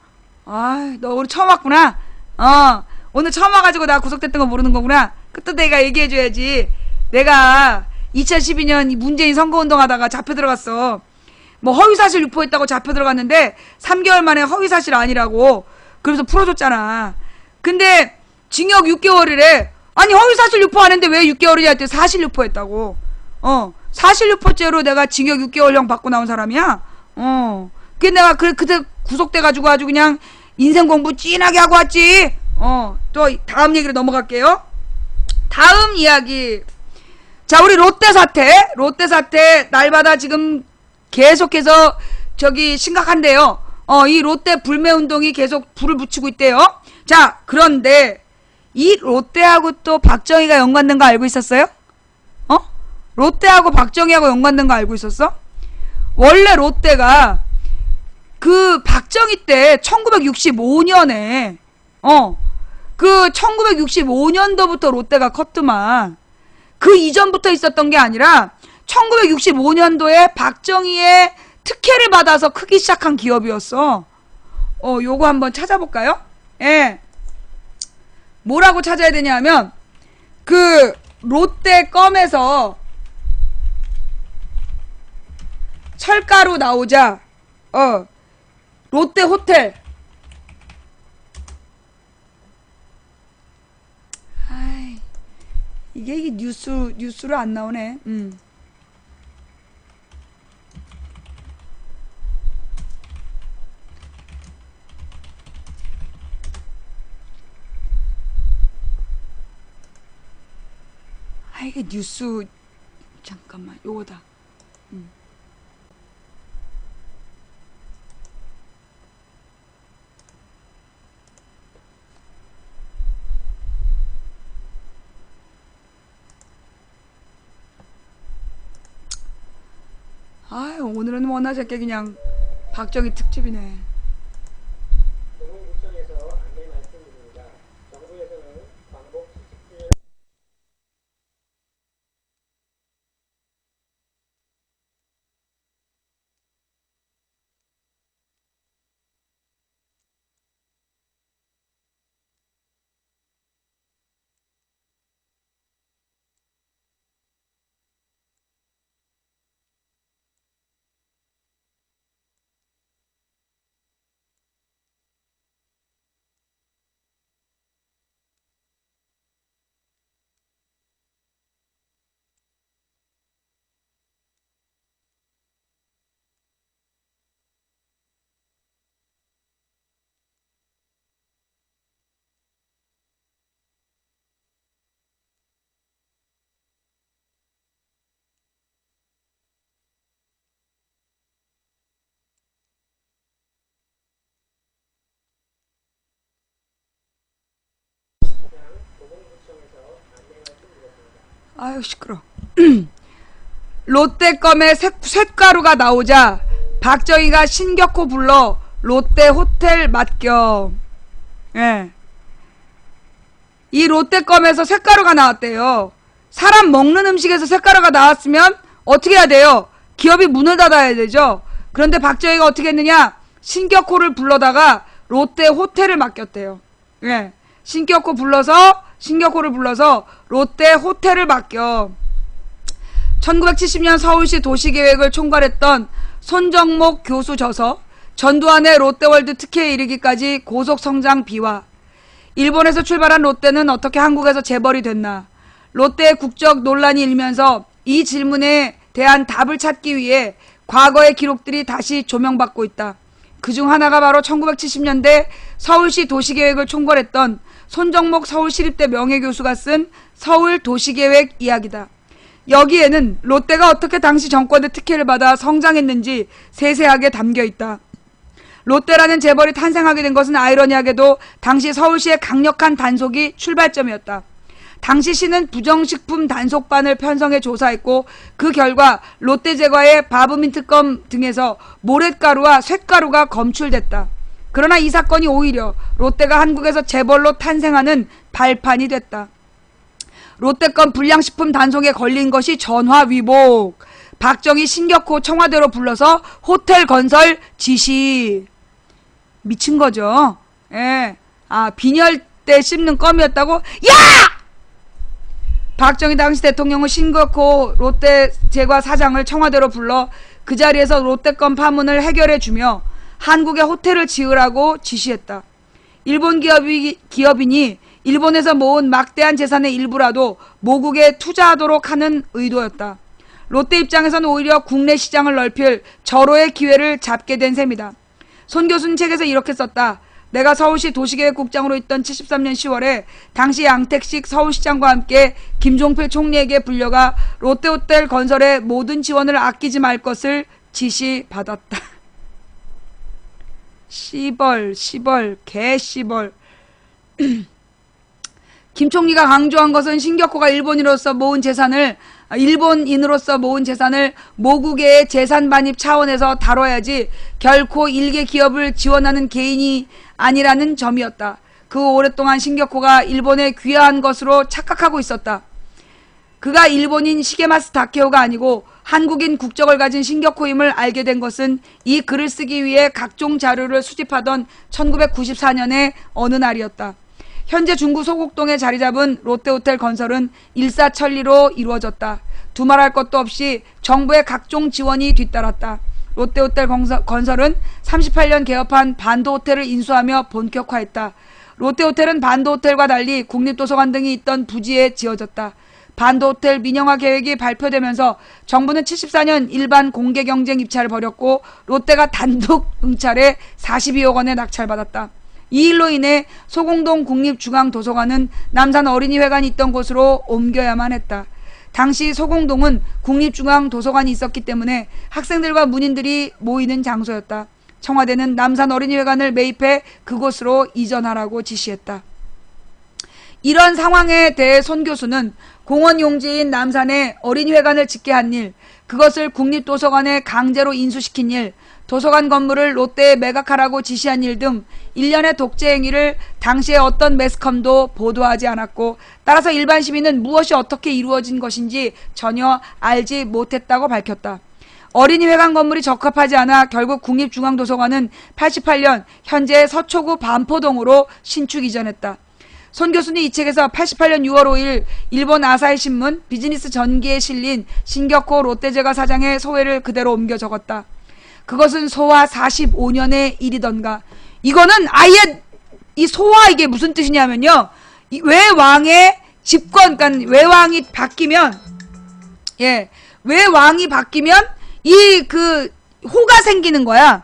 너 우리 처음 왔구나. 오늘 처음 와가지고 나 구속됐던 거 모르는 거구나. 그때 내가 얘기해줘야지. 내가 2012년 문재인 선거운동 하다가 잡혀 들어갔어. 뭐 허위사실 유포했다고 잡혀 들어갔는데 3개월 만에 허위사실 아니라고 그래서 풀어줬잖아. 근데 징역 6개월이래. 아니 허위사실 유포하는데 왜 6개월이냐 했더니 사실 유포했다고. 사실 유포죄로 내가 징역 6개월형 받고 나온 사람이야. 그게 내가 그때 구속돼가지고 아주 그냥 인생 공부 찐하게 하고 왔지. 또 다음 얘기로 넘어갈게요. 다음 이야기. 자, 우리 롯데 사태 날마다 지금 계속해서 저기 심각한데요. 이 롯데 불매 운동이 계속 불을 붙이고 있대요. 자, 그런데 이 롯데하고 또 박정희가 연관된 거 알고 있었어요? 롯데하고 박정희하고 연관된 거 알고 있었어? 원래 롯데가 그 박정희 때 1965년에 그 1965년도부터 롯데가 컸더만 그 이전부터 있었던 게 아니라 1965년도에 박정희의 특혜를 받아서 크기 시작한 기업이었어. 요거 한번 찾아볼까요? 예. 뭐라고 찾아야 되냐면 그 롯데껌에서 철가루 나오자 롯데 호텔 이게 뉴스로 안 나오네. 이게 뉴스 잠깐만 요거다. 오늘은 워낙 작게 그냥 박정희 특집이네. 노동부청에서 안내 말씀드립니다. 정부에서는 광복 70주년 시끄러. 롯데껌에 쇳가루가 나오자 박정희가 신격호 불러 롯데 호텔 맛겸. 예. 이 롯데껌에서 쇳가루가 나왔대요. 사람 먹는 음식에서 쇳가루가 나왔으면 어떻게 해야 돼요? 기업이 문을 닫아야 되죠. 그런데 박정희가 어떻게 했느냐? 신격호를 불러다가 롯데 호텔을 맡겼대요. 예. 신격호를 불러서 롯데 호텔을 맡겨. 1970년 서울시 도시계획을 총괄했던 손정목 교수 저서, 전두환의 롯데월드 특혜에 이르기까지 고속성장 비화, 일본에서 출발한 롯데는 어떻게 한국에서 재벌이 됐나, 롯데의 국적 논란이 일면서 이 질문에 대한 답을 찾기 위해 과거의 기록들이 다시 조명받고 있다. 그중 하나가 바로 1970년대 서울시 도시계획을 총괄했던 손정목 서울시립대 명예교수가 쓴 서울 도시계획 이야기다. 여기에는 롯데가 어떻게 당시 정권의 특혜를 받아 성장했는지 세세하게 담겨있다. 롯데라는 재벌이 탄생하게 된 것은 아이러니하게도 당시 서울시의 강력한 단속이 출발점이었다. 당시 시는 부정식품 단속반을 편성해 조사했고 그 결과 롯데제과의 바브민트껌 등에서 모랫가루와 쇳가루가 검출됐다. 그러나 이 사건이 오히려 롯데가 한국에서 재벌로 탄생하는 발판이 됐다. 롯데껌 불량식품 단속에 걸린 것이 전화위복. 박정희 신격호 청와대로 불러서 호텔 건설 지시. 미친 거죠. 예. 빈혈 때 씹는 껌이었다고? 야! 박정희 당시 대통령은 신격호 롯데제과 사장을 청와대로 불러 그 자리에서 롯데건 파문을 해결해주며 한국에 호텔을 지으라고 지시했다. 일본 기업인이 일본에서 모은 막대한 재산의 일부라도 모국에 투자하도록 하는 의도였다. 롯데 입장에서는 오히려 국내 시장을 넓힐 절호의 기회를 잡게 된 셈이다. 손 교수는 책에서 이렇게 썼다. 내가 서울시 도시계획국장으로 있던 73년 10월에 당시 양택식 서울시장과 함께 김종필 총리에게 불려가 롯데호텔 건설에 모든 지원을 아끼지 말 것을 지시받았다. 시벌, 개시벌. 김 총리가 강조한 것은 신격호가 일본인으로서 모은 재산을 모국의 재산 반입 차원에서 다뤄야지 결코 일개 기업을 지원하는 개인이 아니라는 점이었다. 그 오랫동안 신격호가 일본에 귀화한 것으로 착각하고 있었다. 그가 일본인 시게마스 다케오가 아니고 한국인 국적을 가진 신격호임을 알게 된 것은 이 글을 쓰기 위해 각종 자료를 수집하던 1994년의 어느 날이었다. 현재 중구 소곡동에 자리 잡은 롯데호텔 건설은 일사천리로 이루어졌다. 두말할 것도 없이 정부의 각종 지원이 뒤따랐다. 롯데호텔 건설은 38년 개업한 반도호텔을 인수하며 본격화했다. 롯데호텔은 반도호텔과 달리 국립도서관 등이 있던 부지에 지어졌다. 반도호텔 민영화 계획이 발표되면서 정부는 74년 일반 공개경쟁 입찰을 벌였고 롯데가 단독 응찰에 42억 원에 낙찰받았다. 이 일로 인해 소공동 국립중앙도서관은 남산 어린이회관이 있던 곳으로 옮겨야만 했다. 당시 소공동은 국립중앙도서관이 있었기 때문에 학생들과 문인들이 모이는 장소였다. 청와대는 남산 어린이회관을 매입해 그곳으로 이전하라고 지시했다. 이런 상황에 대해 손 교수는 공원 용지인 남산에 어린이회관을 짓게 한 일, 그것을 국립도서관에 강제로 인수시킨 일, 도서관 건물을 롯데에 매각하라고 지시한 일 등 일련의 독재 행위를 당시에 어떤 매스컴도 보도하지 않았고 따라서 일반 시민은 무엇이 어떻게 이루어진 것인지 전혀 알지 못했다고 밝혔다. 어린이회관 건물이 적합하지 않아 결국 국립중앙도서관은 88년 현재 서초구 반포동으로 신축 이전했다. 손 교수는 이 책에서 88년 6월 5일 일본 아사히 신문 비즈니스 전기에 실린 신격호 롯데제과 사장의 소회를 그대로 옮겨 적었다. 그것은 소화 45년의 일이던가. 이거는 아예 이 소화 이게 무슨 뜻이냐면요. 외왕의 집권, 그러니까 외왕이 바뀌면 외왕이 바뀌면 이 그 호가 생기는 거야.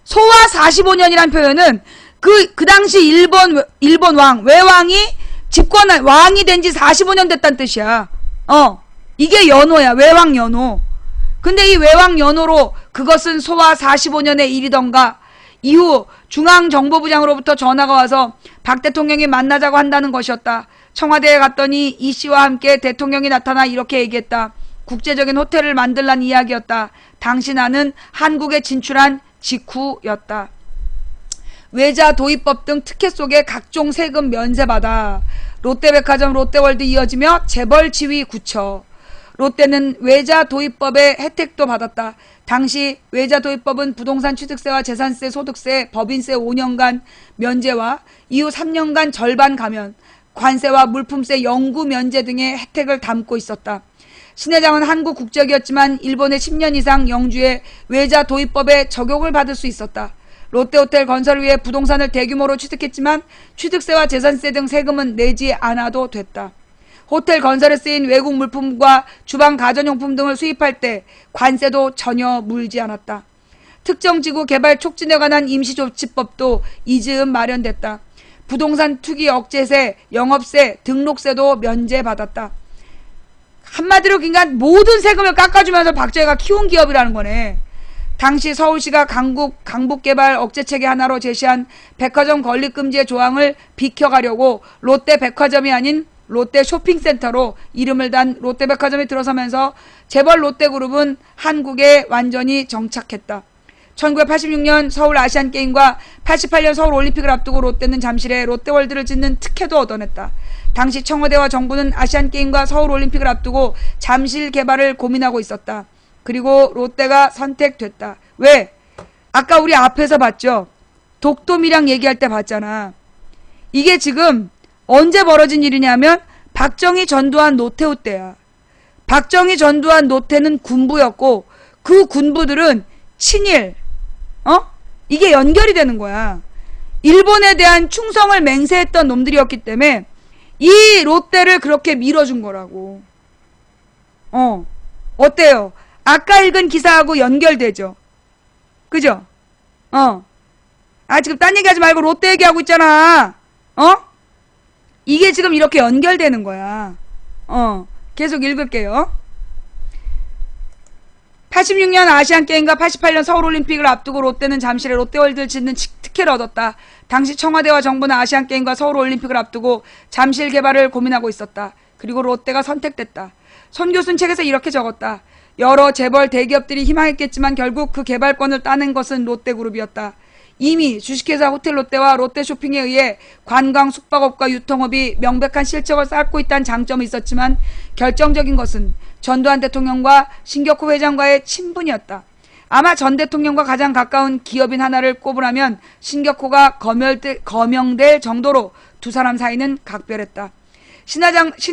소화 45년이란 표현은 그 당시 일본 왕 외왕이 집권 왕이 된 지 45년 됐다는 뜻이야. 이게 연호야. 외왕 연호. 근데 이 외왕 연호로 그것은 소화 45년의 일이던가. 이후 중앙정보부장으로부터 전화가 와서 박 대통령이 만나자고 한다는 것이었다. 청와대에 갔더니 이 씨와 함께 대통령이 나타나 이렇게 얘기했다. 국제적인 호텔을 만들란 이야기였다. 당시 나는 한국에 진출한 직후였다. 외자 도입법 등 특혜 속에 각종 세금 면세받아 롯데백화점 롯데월드 이어지며 재벌 지위 굳혀. 롯데는 외자 도입법의 혜택도 받았다. 당시 외자 도입법은 부동산 취득세와 재산세, 소득세, 법인세 5년간 면제와 이후 3년간 절반 감면, 관세와 물품세 영구 면제 등의 혜택을 담고 있었다. 신 회장은 한국 국적이었지만 일본에 10년 이상 영주해 외자 도입법에 적용을 받을 수 있었다. 롯데호텔 건설을 위해 부동산을 대규모로 취득했지만 취득세와 재산세 등 세금은 내지 않아도 됐다. 호텔 건설에 쓰인 외국 물품과 주방 가전용품 등을 수입할 때 관세도 전혀 물지 않았다. 특정지구 개발 촉진에 관한 임시조치법도 이즈음 마련됐다. 부동산 투기 억제세, 영업세, 등록세도 면제받았다. 한마디로 그러니까 모든 세금을 깎아주면서 박정희가 키운 기업이라는 거네. 당시 서울시가 강북개발 억제책의 하나로 제시한 백화점 건립금지의 조항을 비켜가려고 롯데백화점이 아닌 롯데 쇼핑센터로 이름을 단 롯데백화점이 들어서면서 재벌 롯데그룹은 한국에 완전히 정착했다. 1986년 서울 아시안게임과 88년 서울올림픽을 앞두고 롯데는 잠실에 롯데월드를 짓는 특혜도 얻어냈다. 당시 청와대와 정부는 아시안게임과 서울올림픽을 앞두고 잠실 개발을 고민하고 있었다. 그리고 롯데가 선택됐다. 왜? 아까 우리 앞에서 봤죠? 독도미량 얘기할 때 봤잖아. 이게 지금 언제 벌어진 일이냐면 박정희 전두환 노태우 때야. 박정희 전두환 노태는 군부였고 그 군부들은 친일, 이게 연결이 되는 거야. 일본에 대한 충성을 맹세했던 놈들이었기 때문에 이 롯데를 그렇게 밀어준 거라고. 어때요? 아까 읽은 기사하고 연결되죠? 그죠? 지금 딴 얘기하지 말고 롯데 얘기하고 있잖아. 이게 지금 이렇게 연결되는 거야. 계속 읽을게요. 86년 아시안게임과 88년 서울올림픽을 앞두고 롯데는 잠실에 롯데월드를 짓는 특혜를 얻었다. 당시 청와대와 정부는 아시안게임과 서울올림픽을 앞두고 잠실 개발을 고민하고 있었다. 그리고 롯데가 선택됐다. 손 교수는 책에서 이렇게 적었다. 여러 재벌 대기업들이 희망했겠지만 결국 그 개발권을 따낸 것은 롯데그룹이었다. 이미 주식회사 호텔롯데와 롯데쇼핑에 의해 관광, 숙박업과 유통업이 명백한 실적을 쌓고 있다는 장점이 있었지만 결정적인 것은 전두환 대통령과 신격호 회장과의 친분이었다. 아마 전 대통령과 가장 가까운 기업인 하나를 꼽으라면 신격호가 거명될 정도로 두 사람 사이는 각별했다. 신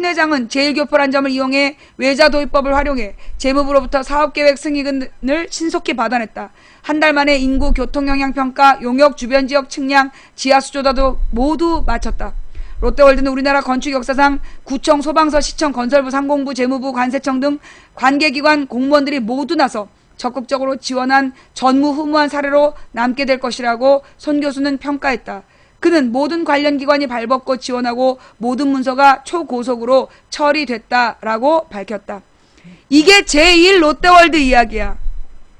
회장은 제1교포란 점을 이용해 외자도입법을 활용해 재무부로부터 사업계획 승인을 신속히 받아냈다. 한 달 만에 인구, 교통영향평가, 용역, 주변 지역 측량, 지하수 조사도 모두 마쳤다. 롯데월드는 우리나라 건축 역사상 구청, 소방서, 시청, 건설부, 상공부, 재무부, 관세청 등 관계기관 공무원들이 모두 나서 적극적으로 지원한 전무후무한 사례로 남게 될 것이라고 손 교수는 평가했다. 그는 모든 관련 기관이 발벗고 지원하고 모든 문서가 초고속으로 처리됐다라고 밝혔다. 이게 제1 롯데월드 이야기야.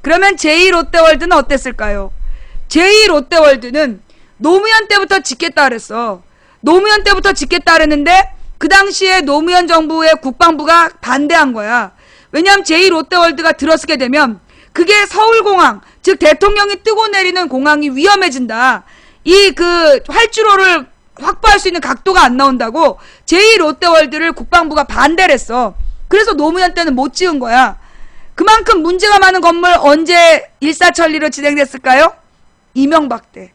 그러면 제2 롯데월드는 어땠을까요? 제2 롯데월드는 노무현 때부터 짓겠다 그랬어. 노무현 때부터 짓겠다 그랬는데 그 당시에 노무현 정부의 국방부가 반대한 거야. 왜냐하면 제2 롯데월드가 들어서게 되면 그게 서울공항, 즉 대통령이 뜨고 내리는 공항이 위험해진다. 이 그 활주로를 확보할 수 있는 각도가 안 나온다고 제2 롯데월드를 국방부가 반대를 했어. 그래서 노무현 때는 못 지은 거야. 그만큼 문제가 많은 건물 언제 일사천리로 진행됐을까요? 이명박 때.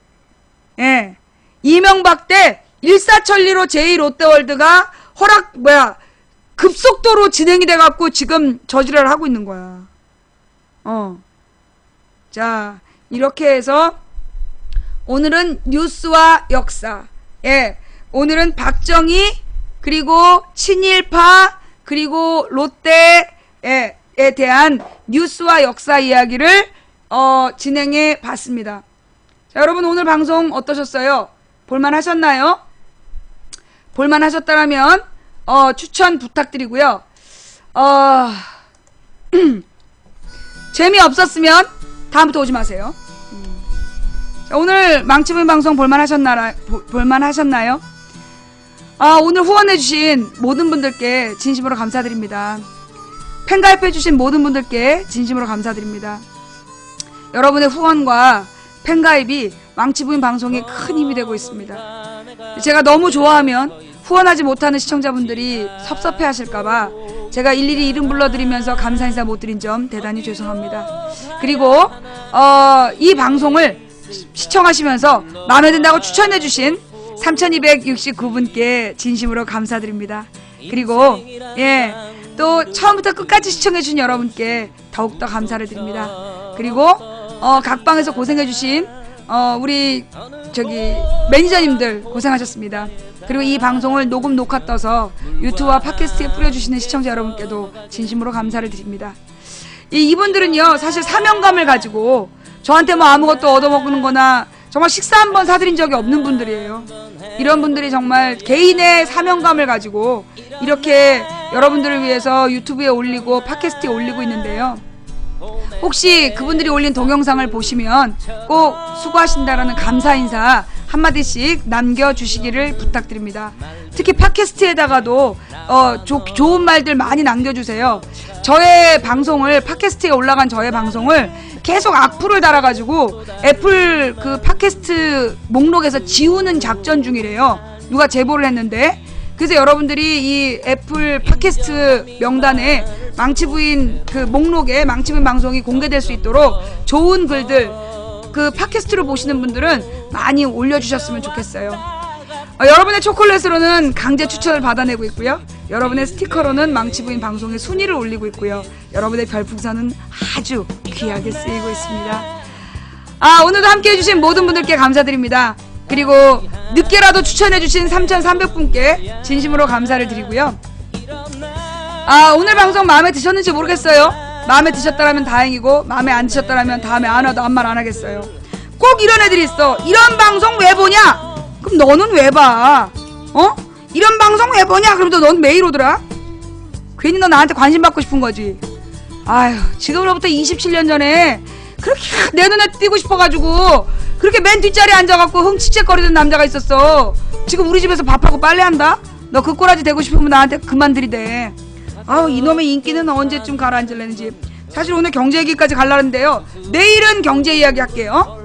예. 이명박 때 일사천리로 제2 롯데월드가 급속도로 진행이 돼갖고 지금 저지랄을 하고 있는 거야. 자, 이렇게 해서 오늘은 뉴스와 역사. 예. 오늘은 박정희, 그리고 친일파, 그리고 롯데에 대한 뉴스와 역사 이야기를 진행해 봤습니다. 자, 여러분 오늘 방송 어떠셨어요? 볼만 하셨나요? 볼만 하셨다라면 추천 부탁드리고요. 재미없었으면 다음부터 오지 마세요. 자, 오늘 망치부인 방송 볼만 하셨나요? 오늘 후원해주신 모든 분들께 진심으로 감사드립니다. 팬가입해주신 모든 분들께 진심으로 감사드립니다. 여러분의 후원과 팬가입이 망치부인 방송에 큰 힘이 되고 있습니다. 제가 너무 좋아하면 후원하지 못하는 시청자분들이 섭섭해 하실까봐 제가 일일이 이름 불러드리면서 감사 인사 못 드린 점 대단히 죄송합니다. 그리고 이 방송을 시청하시면서 마음에 든다고 추천해주신 3269분께 진심으로 감사드립니다. 그리고 또 처음부터 끝까지 시청해주신 여러분께 더욱더 감사를 드립니다. 그리고 각 방에서 고생해주신 우리 매니저님들 고생하셨습니다. 그리고 이 방송을 녹화 떠서 유튜브와 팟캐스트에 뿌려주시는 시청자 여러분께도 진심으로 감사를 드립니다. 이분들은요 사실 사명감을 가지고 저한테 뭐 아무것도 얻어먹는 거나 정말 식사 한번 사드린 적이 없는 분들이에요. 이런 분들이 정말 개인의 사명감을 가지고 이렇게 여러분들을 위해서 유튜브에 올리고 팟캐스트에 올리고 있는데요. 혹시 그분들이 올린 동영상을 보시면 꼭 수고하신다라는 감사 인사 한마디씩 남겨주시기를 부탁드립니다. 특히 팟캐스트에다가도 좋은 말들 많이 남겨주세요. 저의 방송을 팟캐스트에 올라간 저의 방송을 계속 악플을 달아가지고 애플 그 팟캐스트 목록에서 지우는 작전 중이래요. 누가 제보를 했는데. 그래서 여러분들이 이 애플 팟캐스트 명단에 망치부인 그 목록에 망치부인 방송이 공개될 수 있도록 좋은 글들 그 팟캐스트로 보시는 분들은 많이 올려주셨으면 좋겠어요. 여러분의 초콜릿으로는 강제 추천을 받아내고 있고요. 여러분의 스티커로는 망치부인 방송의 순위를 올리고 있고요. 여러분의 별풍선은 아주 귀하게 쓰이고 있습니다. 오늘도 함께 해주신 모든 분들께 감사드립니다. 그리고 늦게라도 추천해주신 3,300분께 진심으로 감사를 드리고요. 오늘 방송 마음에 드셨는지 모르겠어요. 마음에 드셨다라면 다행이고 마음에 안 드셨다라면 다음에 안 와도 아무 말 안 하겠어요. 꼭 이런 애들이 있어. 이런 방송 왜 보냐? 그럼 너는 왜 봐? 이런 방송 왜 보냐? 그럼 넌 매일 오더라? 괜히 너 나한테 관심 받고 싶은 거지. 아휴, 지금으로부터 27년 전에 그렇게 내 눈에 띄고 싶어가지고 그렇게 맨 뒷자리에 앉아갖고 흥치째거리던 남자가 있었어. 지금 우리 집에서 밥하고 빨래한다? 너 그 꼬라지 되고 싶으면 나한테 그만 들이대. 이놈의 인기는 언제쯤 가라앉을래는지. 사실 오늘 경제 얘기까지 갈라는데요. 내일은 경제 이야기 할게요.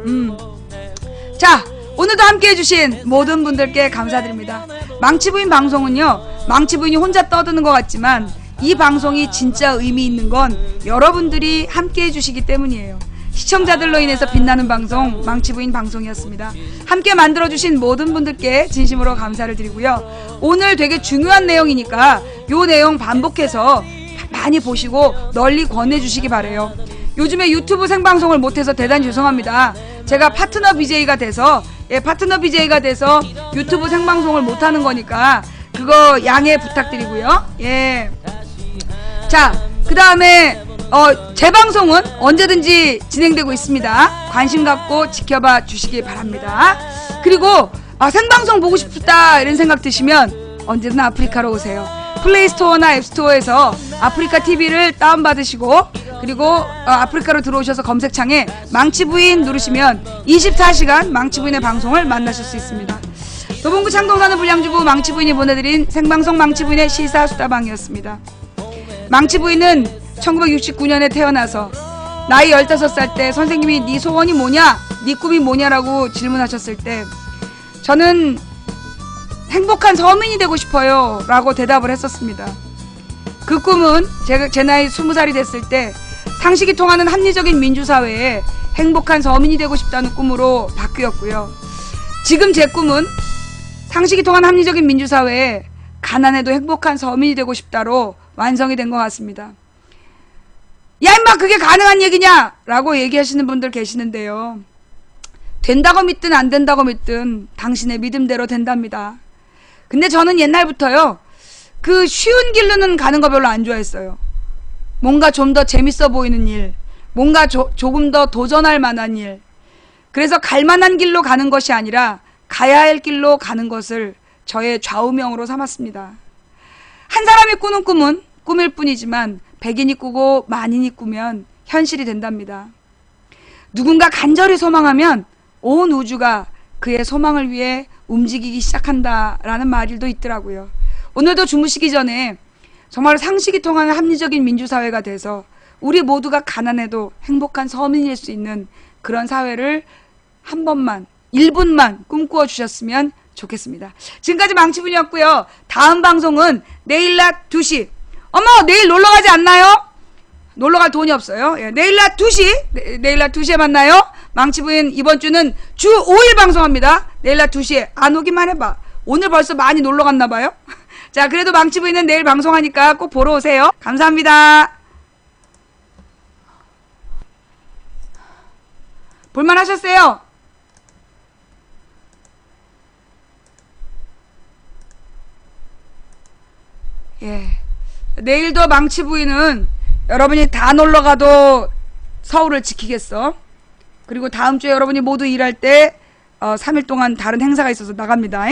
자, 오늘도 함께 해주신 모든 분들께 감사드립니다. 망치부인 방송은요, 망치부인이 혼자 떠드는 것 같지만 이 방송이 진짜 의미 있는 건 여러분들이 함께 해주시기 때문이에요. 시청자들로 인해서 빛나는 방송, 망치부인 방송이었습니다. 함께 만들어주신 모든 분들께 진심으로 감사를 드리고요. 오늘 되게 중요한 내용이니까 요 내용 반복해서 많이 보시고 널리 권해주시기 바래요. 요즘에 유튜브 생방송을 못해서 대단히 죄송합니다. 제가 파트너 BJ가 돼서 유튜브 생방송을 못하는 거니까 그거 양해 부탁드리고요. 자, 그 다음에 제 방송은 언제든지 진행되고 있습니다. 관심 갖고 지켜봐 주시기 바랍니다. 그리고 생방송 보고 싶다 이런 생각 드시면 언제든 아프리카로 오세요. 플레이스토어나 앱스토어에서 아프리카 TV를 다운받으시고 그리고 아프리카로 들어오셔서 검색창에 망치부인 누르시면 24시간 망치부인의 방송을 만나실 수 있습니다. 도봉구 창동사는 불량주부 망치부인이 보내드린 생방송 망치부인의 시사수다방이었습니다. 망치부인은 1969년에 태어나서 나이 15살 때 선생님이 네 소원이 뭐냐? 네 꿈이 뭐냐라고 질문하셨을 때 저는 행복한 서민이 되고 싶어요 라고 대답을 했었습니다. 그 꿈은 제 나이 20살이 됐을 때 상식이 통하는 합리적인 민주사회에 행복한 서민이 되고 싶다는 꿈으로 바뀌었고요. 지금 제 꿈은 상식이 통하는 합리적인 민주사회에 가난해도 행복한 서민이 되고 싶다로 완성이 된 것 같습니다. 야 임마 그게 가능한 얘기냐? 라고 얘기하시는 분들 계시는데요. 된다고 믿든 안 된다고 믿든 당신의 믿음대로 된답니다. 근데 저는 옛날부터요. 그 쉬운 길로는 가는 거 별로 안 좋아했어요. 뭔가 좀 더 재밌어 보이는 일, 뭔가 조금 더 도전할 만한 일. 그래서 갈 만한 길로 가는 것이 아니라 가야 할 길로 가는 것을 저의 좌우명으로 삼았습니다. 한 사람이 꾸는 꿈은 꿈일 뿐이지만 백인이 꾸고 만인이 꾸면 현실이 된답니다. 누군가 간절히 소망하면 온 우주가 그의 소망을 위해 움직이기 시작한다라는 말도 있더라고요. 오늘도 주무시기 전에 정말 상식이 통하는 합리적인 민주사회가 돼서 우리 모두가 가난해도 행복한 서민일 수 있는 그런 사회를 한 번만 1분만 꿈꾸어 주셨으면 좋겠습니다. 지금까지 망치분이었고요. 다음 방송은 내일 낮 2시. 어머 내일 놀러가지 않나요? 놀러갈 돈이 없어요. 내일 낮 2시 내일 낮 2시에 만나요. 망치부인 이번 주는 주 5일 방송합니다. 내일 낮 2시에 안 오기만 해봐. 오늘 벌써 많이 놀러 갔나 봐요. 자, 그래도 망치부인은 내일 방송하니까 꼭 보러 오세요. 감사합니다. 볼만 하셨어요? 내일도 망치부인은 여러분이 다 놀러가도 서울을 지키겠어. 그리고 다음 주에 여러분이 모두 일할 때 3일 동안 다른 행사가 있어서 나갑니다.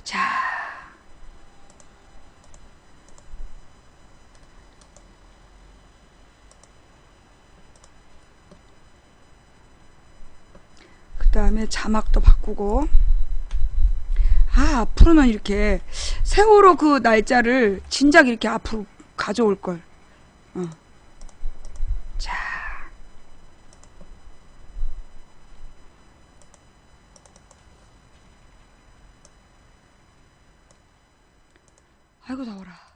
자, 그 다음에 자막도 바꾸고. 앞으로는 이렇게 세월호 그 날짜를 진작 이렇게 앞으로 가져올걸. 자, 아이고 더워라.